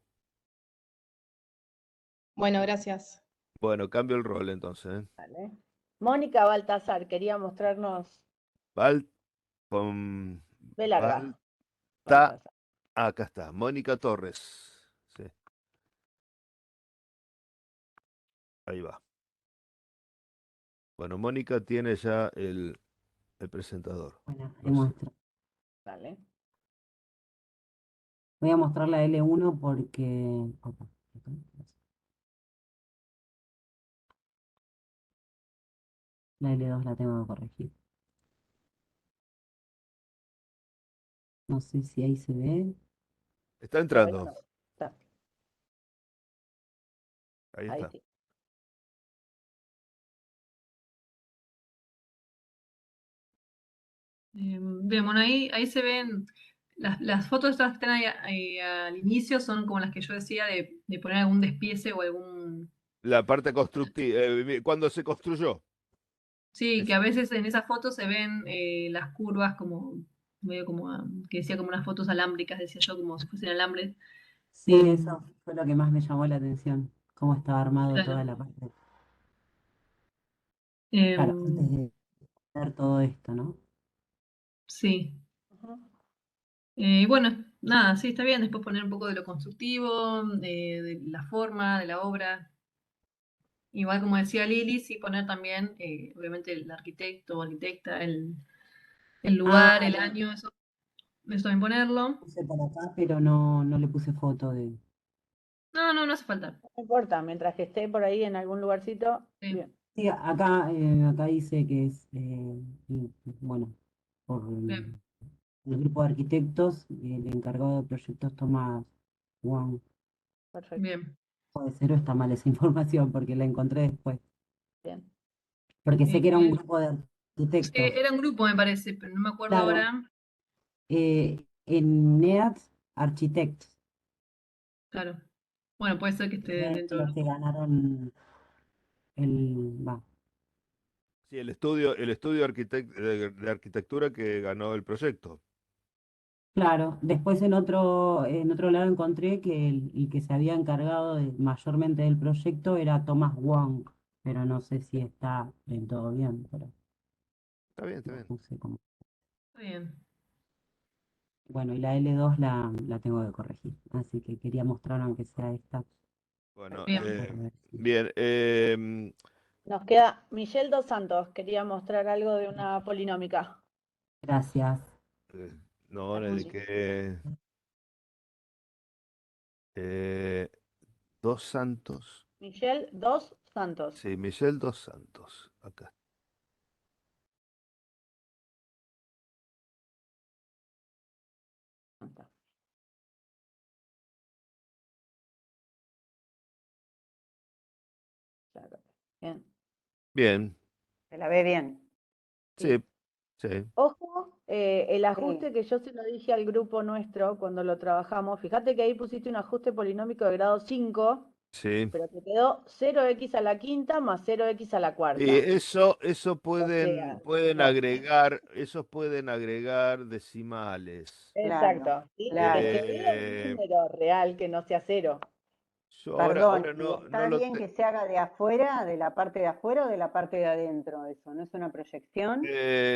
[SPEAKER 7] Bueno, gracias.
[SPEAKER 2] Bueno, cambio el rol entonces, ¿eh?
[SPEAKER 6] Vale. Mónica Baltasar quería mostrarnos
[SPEAKER 2] Val, con
[SPEAKER 6] B larga.
[SPEAKER 2] Balta,
[SPEAKER 6] Baltasar.
[SPEAKER 2] acá está, Mónica Torres. Sí, ahí va. Bueno, Mónica tiene ya el presentador.
[SPEAKER 13] Bueno, le
[SPEAKER 2] No sé.
[SPEAKER 13] muestro.
[SPEAKER 6] Vale.
[SPEAKER 13] Voy a mostrar la L1 porque... opa, acá, la L2 la tengo que corregir. No sé si ahí se ve.
[SPEAKER 2] Está
[SPEAKER 6] Todavía
[SPEAKER 2] entrando.
[SPEAKER 6] no. Está.
[SPEAKER 2] Ahí
[SPEAKER 6] Ahí
[SPEAKER 2] está.
[SPEAKER 6] sí.
[SPEAKER 1] Bien, bueno, ahí se ven las fotos estas que están ahí al inicio son como las que yo decía de poner algún despiece o algún...
[SPEAKER 2] La parte constructiva, cuando se construyó.
[SPEAKER 1] Sí, que
[SPEAKER 2] Esa.
[SPEAKER 1] a veces en esas fotos se ven las curvas como, medio como, que decía como unas fotos alámbricas, decía yo, como si fuesen alambres.
[SPEAKER 13] Sí, eso fue lo que más me llamó la atención. Cómo estaba armado
[SPEAKER 1] Claro.
[SPEAKER 13] toda la parte. Claro,
[SPEAKER 1] Em,
[SPEAKER 13] antes de hacer todo esto, ¿no?
[SPEAKER 1] sí.
[SPEAKER 6] Ujú.
[SPEAKER 1] Y bueno, nada, sí, está bien. Después poner un poco de lo constructivo, de la forma, de la obra. Igual como decía Lili, sí poner también, obviamente, el arquitecto o arquitecta, el lugar,
[SPEAKER 13] Ah,
[SPEAKER 1] el año, eso Eso también ponerlo.
[SPEAKER 13] Puse por acá, pero no le puse foto de.
[SPEAKER 1] No hace falta.
[SPEAKER 6] No importa, mientras que esté por ahí en algún lugarcito,
[SPEAKER 1] Sí.
[SPEAKER 6] bien.
[SPEAKER 13] Sí, acá dice que es, bueno, por
[SPEAKER 1] Bien.
[SPEAKER 13] el grupo de arquitectos, el encargado de proyectos Tomás Wang.
[SPEAKER 6] Perfecto.
[SPEAKER 1] Bien.
[SPEAKER 13] Puede ser o está mal esa información porque la encontré después.
[SPEAKER 6] Bien.
[SPEAKER 13] Porque sé que era un
[SPEAKER 1] Eh,
[SPEAKER 13] grupo de arquitectos.
[SPEAKER 1] Era un grupo, me parece, pero no me acuerdo
[SPEAKER 13] Claro,
[SPEAKER 1] ahora.
[SPEAKER 13] en NEAT Architects,
[SPEAKER 1] Claro. Bueno, puede ser que esté dentro del
[SPEAKER 13] los que
[SPEAKER 1] grupo.
[SPEAKER 13] ganaron va.
[SPEAKER 2] Sí, el estudio de arquitectura que ganó el proyecto.
[SPEAKER 13] Claro, después en otro lado encontré que el que se había encargado mayormente del proyecto era Thomas Wong, pero no sé si está en todo bien, pero
[SPEAKER 2] Está bien, está
[SPEAKER 13] lo
[SPEAKER 2] bien.
[SPEAKER 13] puse como.
[SPEAKER 1] Está bien.
[SPEAKER 13] Bueno, y la L2 la tengo que corregir, así que quería mostrar aunque sea esta.
[SPEAKER 2] Bueno,
[SPEAKER 1] Bien.
[SPEAKER 13] Por ver si-
[SPEAKER 2] bien.
[SPEAKER 6] Nos queda Michelle Dos Santos, quería mostrar algo de una polinómica.
[SPEAKER 13] Gracias.
[SPEAKER 2] No,
[SPEAKER 6] Muy
[SPEAKER 2] de
[SPEAKER 6] bien.
[SPEAKER 2] que Dos Santos.
[SPEAKER 6] Michelle Dos Santos.
[SPEAKER 2] Sí, Michelle Dos Santos. Acá.
[SPEAKER 6] Claro. Bien.
[SPEAKER 2] Bien.
[SPEAKER 4] ¿Se la ve bien?
[SPEAKER 2] Sí,
[SPEAKER 6] Sí.
[SPEAKER 2] sí,
[SPEAKER 6] Ojo, el
[SPEAKER 4] Sí.
[SPEAKER 6] ajuste que yo se lo dije al grupo nuestro cuando lo trabajamos, fíjate que ahí pusiste un ajuste polinómico de grado 5,
[SPEAKER 2] sí.
[SPEAKER 6] pero te quedó 0x a la quinta más 0x a la
[SPEAKER 2] Y
[SPEAKER 6] cuarta.
[SPEAKER 2] eso
[SPEAKER 6] O sea,
[SPEAKER 2] esos pueden agregar decimales.
[SPEAKER 4] Claro,
[SPEAKER 6] exacto. ¿Sí? Y te
[SPEAKER 4] claro.
[SPEAKER 6] genera un
[SPEAKER 2] Eh,
[SPEAKER 6] número real que no sea 0.
[SPEAKER 2] yo
[SPEAKER 4] Perdón,
[SPEAKER 2] ahora
[SPEAKER 4] ¿y
[SPEAKER 2] no
[SPEAKER 4] está
[SPEAKER 2] lo
[SPEAKER 4] bien
[SPEAKER 2] tengo.
[SPEAKER 4] que se haga de afuera, de la parte de afuera o de la parte de adentro? Eso, ¿no es una proyección?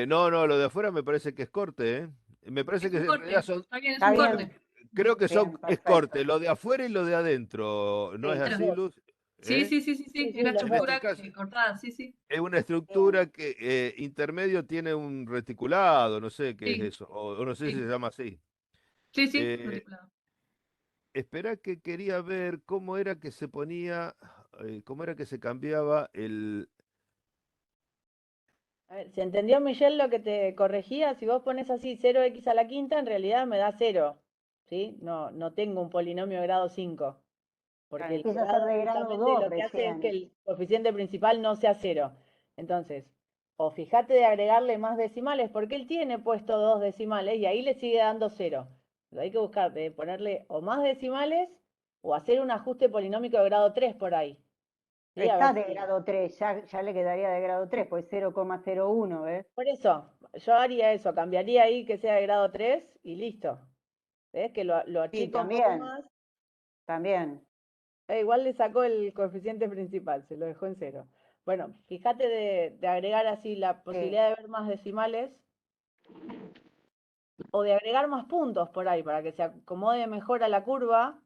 [SPEAKER 2] No, lo de afuera me parece que es corte, ¿eh? Me parece
[SPEAKER 1] Es
[SPEAKER 2] que
[SPEAKER 1] un
[SPEAKER 2] en realidad
[SPEAKER 1] corte.
[SPEAKER 2] son,
[SPEAKER 1] Está bien, es
[SPEAKER 4] Está
[SPEAKER 1] un
[SPEAKER 4] bien,
[SPEAKER 1] corte.
[SPEAKER 2] creo que
[SPEAKER 4] bien,
[SPEAKER 2] es
[SPEAKER 4] perfecto.
[SPEAKER 2] corte, lo de afuera y lo de adentro. ¿No es
[SPEAKER 4] Sí,
[SPEAKER 6] Las
[SPEAKER 2] así,
[SPEAKER 6] dos.
[SPEAKER 2] Luz?
[SPEAKER 1] Sí,
[SPEAKER 2] ¿Eh?
[SPEAKER 1] sí, sí, sí, sí.
[SPEAKER 6] Sí,
[SPEAKER 1] Es
[SPEAKER 6] sí,
[SPEAKER 1] la
[SPEAKER 6] los
[SPEAKER 2] En
[SPEAKER 6] dos.
[SPEAKER 2] este
[SPEAKER 1] estructura
[SPEAKER 2] caso,
[SPEAKER 1] cortada, sí, sí.
[SPEAKER 2] es una
[SPEAKER 4] bien.
[SPEAKER 2] estructura que intermedio tiene un reticulado, no sé qué es
[SPEAKER 1] Sí,
[SPEAKER 2] eso, o no sé si se
[SPEAKER 1] sí.
[SPEAKER 2] llama así.
[SPEAKER 1] Sí, sí,
[SPEAKER 2] Eh,
[SPEAKER 1] reticulado.
[SPEAKER 2] espera que quería ver cómo era que se ponía, cómo era que se cambiaba el.
[SPEAKER 6] A ver, ¿se entendió, Michelle, lo que te corregía? Si vos pones así 0x a la quinta, en realidad me da 0. ¿Sí? No tengo un polinomio de grado 5.
[SPEAKER 4] Claro,
[SPEAKER 6] Porque el
[SPEAKER 4] empieza a ser
[SPEAKER 6] grado
[SPEAKER 4] de grado
[SPEAKER 6] justamente
[SPEAKER 4] 2
[SPEAKER 6] lo que hace es que
[SPEAKER 4] recién.
[SPEAKER 6] el coeficiente principal no sea 0. Entonces, o fíjate de agregarle más decimales, porque él tiene puesto 2 decimales y ahí le sigue dando 0. Pero hay que buscar de ponerle o más decimales o hacer un ajuste polinómico de grado 3 por ahí. ¿Sí? A
[SPEAKER 4] Está
[SPEAKER 6] ver
[SPEAKER 4] de
[SPEAKER 6] si.
[SPEAKER 4] grado 3, ya le quedaría de grado 3, pues 0,01, ¿ves?
[SPEAKER 6] Por eso, yo haría eso, cambiaría ahí que sea de grado 3 y listo. ¿Ves? Que lo
[SPEAKER 4] Sí,
[SPEAKER 6] achica un poco
[SPEAKER 4] también,
[SPEAKER 6] más.
[SPEAKER 4] también.
[SPEAKER 6] Igual le sacó el coeficiente principal, se lo dejó en 0. Bueno, fíjate de agregar así la
[SPEAKER 4] Sí.
[SPEAKER 6] posibilidad de ver más decimales o de agregar más puntos por ahí para que se acomode mejor a la curva,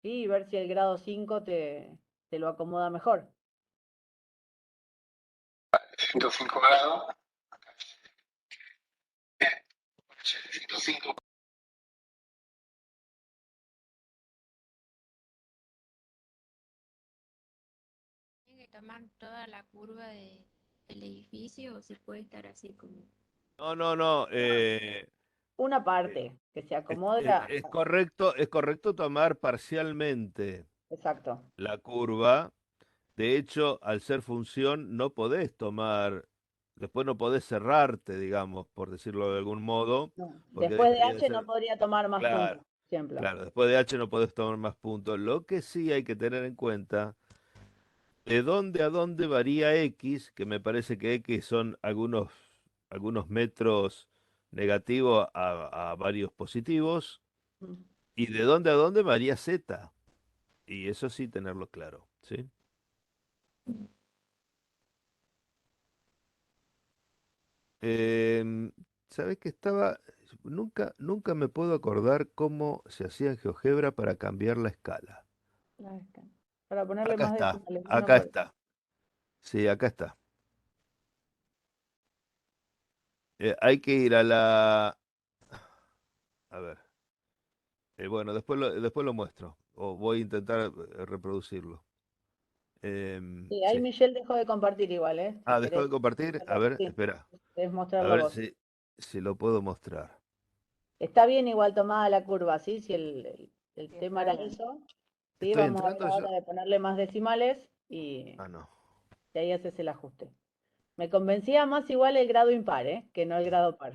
[SPEAKER 6] ¿sí? Y ver si el grado 5 te lo acomoda mejor.
[SPEAKER 5] 105 grados. 105.
[SPEAKER 14] ¿Tiene que tomar toda la curva del edificio o se puede estar así como?
[SPEAKER 2] No.
[SPEAKER 6] Una parte que se acomode
[SPEAKER 2] Es correcto tomar parcialmente
[SPEAKER 6] Exacto.
[SPEAKER 2] la curva. De hecho, al ser función, no podés tomar, después no podés cerrarte, digamos, por decirlo de algún modo,
[SPEAKER 6] No.
[SPEAKER 2] porque
[SPEAKER 6] Después de
[SPEAKER 2] dejaría de
[SPEAKER 6] H no
[SPEAKER 2] ser.
[SPEAKER 6] podría tomar más puntos,
[SPEAKER 2] Claro,
[SPEAKER 6] por ejemplo.
[SPEAKER 2] claro, después de H no podés tomar más puntos. Lo que sí hay que tener en cuenta, de dónde a dónde varía X, que me parece que X son algunos metros negativos a varios positivos,
[SPEAKER 6] Mm.
[SPEAKER 2] y de dónde a dónde varía Z. Y eso sí tenerlo claro, ¿sí? Em, ¿Sabes que estaba? Nunca me puedo acordar cómo se hacía en GeoGebra para cambiar la escala.
[SPEAKER 6] Ahí está. Para ponerle
[SPEAKER 2] Acá
[SPEAKER 6] más
[SPEAKER 2] está,
[SPEAKER 6] decimales, no me
[SPEAKER 2] acá
[SPEAKER 6] acuerdo.
[SPEAKER 2] está. Sí, acá está. hay que ir a la... A ver. Bueno, después lo muestro. O voy a intentar reproducirlo.
[SPEAKER 6] Sí, ahí
[SPEAKER 2] Sí.
[SPEAKER 6] Michelle dejó de compartir igual, ¿eh? Si
[SPEAKER 2] Ah, ¿dejó
[SPEAKER 6] querés
[SPEAKER 2] de compartir? A ver,
[SPEAKER 6] sí,
[SPEAKER 2] espera.
[SPEAKER 6] querés
[SPEAKER 2] A
[SPEAKER 6] mostrarlo
[SPEAKER 2] ver
[SPEAKER 6] vos.
[SPEAKER 2] si lo puedo mostrar.
[SPEAKER 6] Está bien igual tomada la curva, ¿sí? Si el
[SPEAKER 4] Sí,
[SPEAKER 6] tema
[SPEAKER 4] está
[SPEAKER 6] era
[SPEAKER 4] bien.
[SPEAKER 6] eso. Sí,
[SPEAKER 2] ¿Estoy
[SPEAKER 6] vamos a ver
[SPEAKER 2] entrando yo?
[SPEAKER 6] ahora de ponerle más decimales y
[SPEAKER 2] Ah, no.
[SPEAKER 6] ahí haces el ajuste. Me convencía más igual el grado impar, ¿eh? Que no el grado par.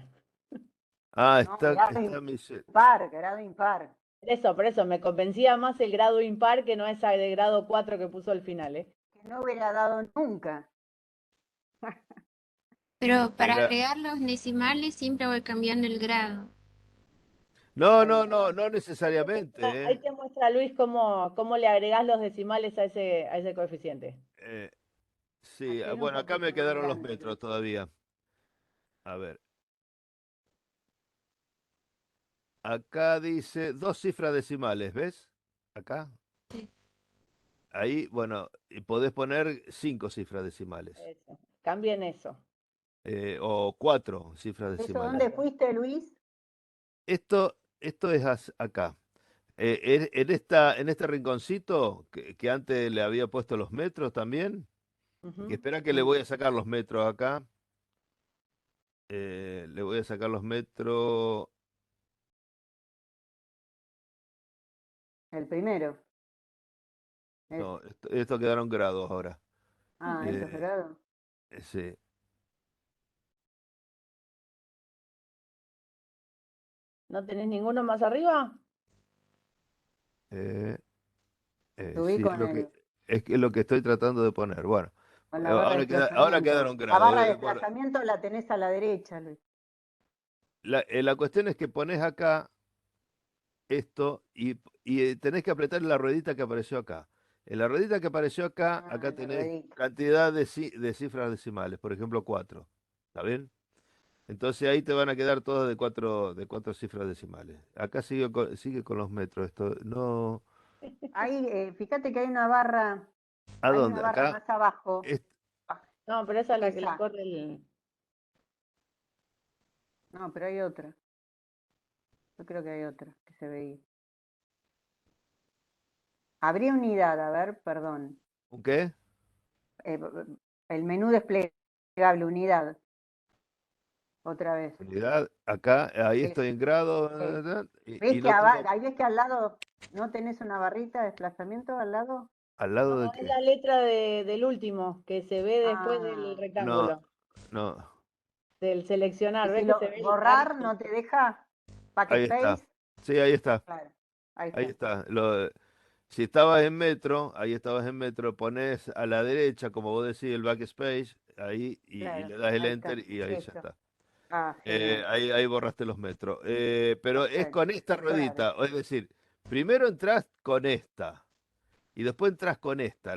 [SPEAKER 2] Ah,
[SPEAKER 4] No,
[SPEAKER 2] está Michelle.
[SPEAKER 4] grado impar.
[SPEAKER 6] Por eso, me convencía más el grado impar que no esa de grado 4 que puso al final, ¿eh?
[SPEAKER 4] Que no hubiera dado nunca.
[SPEAKER 14] Pero para
[SPEAKER 2] Era...
[SPEAKER 14] agregar los decimales siempre voy cambiando el grado.
[SPEAKER 2] No,
[SPEAKER 4] Ahí.
[SPEAKER 2] no necesariamente,
[SPEAKER 6] Ahí te muestra Luis cómo le agregás los decimales a ese coeficiente.
[SPEAKER 2] Sí,
[SPEAKER 4] Hacer un
[SPEAKER 2] bueno, acá me
[SPEAKER 4] poquito más
[SPEAKER 2] quedaron los
[SPEAKER 4] grande,
[SPEAKER 2] metros
[SPEAKER 4] Luis.
[SPEAKER 2] todavía. A ver. Acá dice 2 cifras decimales, ¿ves? Acá. Ahí, bueno, y podés poner 5 cifras decimales.
[SPEAKER 6] Eso. Cambien eso.
[SPEAKER 2] O 4 cifras
[SPEAKER 4] ¿Eso
[SPEAKER 2] decimales.
[SPEAKER 4] dónde fuiste, Luis?
[SPEAKER 2] Esto es acá. En este rinconcito que antes le había puesto los metros también, que espera que le voy a sacar los metros acá. Le voy a sacar los metros.
[SPEAKER 4] El primero.
[SPEAKER 2] No, esto quedaron grados ahora.
[SPEAKER 4] Estos
[SPEAKER 2] Eh,
[SPEAKER 4] grados.
[SPEAKER 2] sí.
[SPEAKER 6] ¿No tenés ninguno más arriba?
[SPEAKER 4] Subí
[SPEAKER 2] Sí,
[SPEAKER 4] con
[SPEAKER 2] es lo que estoy tratando de poner. Bueno,
[SPEAKER 4] con la barra de
[SPEAKER 2] ahora
[SPEAKER 4] desplazamiento.
[SPEAKER 2] quedaron
[SPEAKER 4] La barra de
[SPEAKER 2] grados. Bueno,
[SPEAKER 4] desplazamiento la tenés a la derecha, Luis.
[SPEAKER 2] la cuestión es que pones acá esto y tenés que apretar la ruedita que apareció acá. En la ruedita que apareció acá, acá
[SPEAKER 4] La
[SPEAKER 2] tenés
[SPEAKER 4] ruedita.
[SPEAKER 2] cantidad de cifras decimales, por ejemplo 4. ¿Está bien? Entonces ahí te van a quedar todas de cuatro cifras decimales. Acá sigue con los metros. Esto no.
[SPEAKER 4] Ahí, fíjate que hay
[SPEAKER 2] ¿A
[SPEAKER 4] una
[SPEAKER 2] dónde?
[SPEAKER 4] barra
[SPEAKER 2] Acá.
[SPEAKER 4] más abajo.
[SPEAKER 6] No, pero esa es la que le
[SPEAKER 4] Esa.
[SPEAKER 6] corre el...
[SPEAKER 4] No, pero hay otra. Yo creo que hay otra que se veía. Abrí unidad, a ver, perdón.
[SPEAKER 2] ¿Un qué?
[SPEAKER 4] El menú desplegable, unidad. Otra vez.
[SPEAKER 2] Unidad. Acá, ahí
[SPEAKER 4] Es,
[SPEAKER 2] estoy en grado.
[SPEAKER 4] ¿Ves
[SPEAKER 2] Y
[SPEAKER 4] que
[SPEAKER 2] no tengo.
[SPEAKER 4] ahí ves que al lado no tenés una barrita de desplazamiento al lado?
[SPEAKER 2] ¿Al lado de
[SPEAKER 6] No, es
[SPEAKER 2] qué?
[SPEAKER 6] la letra del último, que se ve después del
[SPEAKER 2] No,
[SPEAKER 6] rectángulo.
[SPEAKER 2] no.
[SPEAKER 6] Del seleccionar,
[SPEAKER 4] Y
[SPEAKER 6] ¿ves
[SPEAKER 4] si
[SPEAKER 6] que
[SPEAKER 4] lo
[SPEAKER 6] se ve el
[SPEAKER 4] borrar
[SPEAKER 6] arco?
[SPEAKER 4] no te deja
[SPEAKER 2] Ahí está.
[SPEAKER 4] backspace.
[SPEAKER 2] Sí, ahí está.
[SPEAKER 4] Claro, ahí
[SPEAKER 2] Ahí
[SPEAKER 4] está.
[SPEAKER 2] está. Si estabas en metro, ahí estabas en metro, pones a la derecha, como vos decís, el backspace, ahí, y
[SPEAKER 4] Claro,
[SPEAKER 2] le das el
[SPEAKER 4] ahí está.
[SPEAKER 2] enter y ahí ya
[SPEAKER 4] Eso.
[SPEAKER 2] está.
[SPEAKER 4] Genial.
[SPEAKER 2] Ahí borraste los metros. Pero es
[SPEAKER 4] Perfecto.
[SPEAKER 2] con esta
[SPEAKER 4] Claro.
[SPEAKER 2] ruedita, es decir, primero entras con esta y después entras con esta.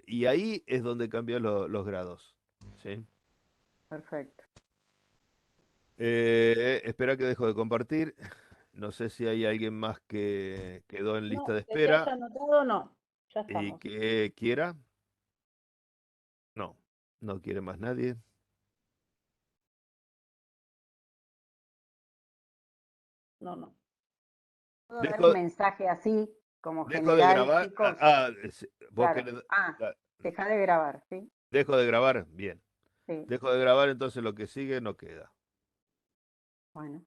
[SPEAKER 2] Y ahí es donde cambian los grados. ¿Sí?
[SPEAKER 4] Perfecto.
[SPEAKER 2] Espera que dejo de compartir. No sé si hay alguien más que quedó en lista
[SPEAKER 6] No,
[SPEAKER 2] de
[SPEAKER 6] que se
[SPEAKER 2] espera
[SPEAKER 6] haya anotado, no. Ya
[SPEAKER 2] y
[SPEAKER 6] estamos.
[SPEAKER 2] que quiera. No, no quiere más nadie.
[SPEAKER 6] No.
[SPEAKER 4] ¿Puedo dar
[SPEAKER 2] Dejo,
[SPEAKER 4] un mensaje así, como
[SPEAKER 2] dejo de
[SPEAKER 4] general,
[SPEAKER 2] grabar.
[SPEAKER 4] chicos?
[SPEAKER 2] Vos
[SPEAKER 4] Claro.
[SPEAKER 2] querés.
[SPEAKER 4] Deja de grabar, ¿sí?
[SPEAKER 2] Dejo de grabar. Bien.
[SPEAKER 4] Sí.
[SPEAKER 2] Dejo de grabar, entonces lo que sigue no queda.
[SPEAKER 4] Bueno.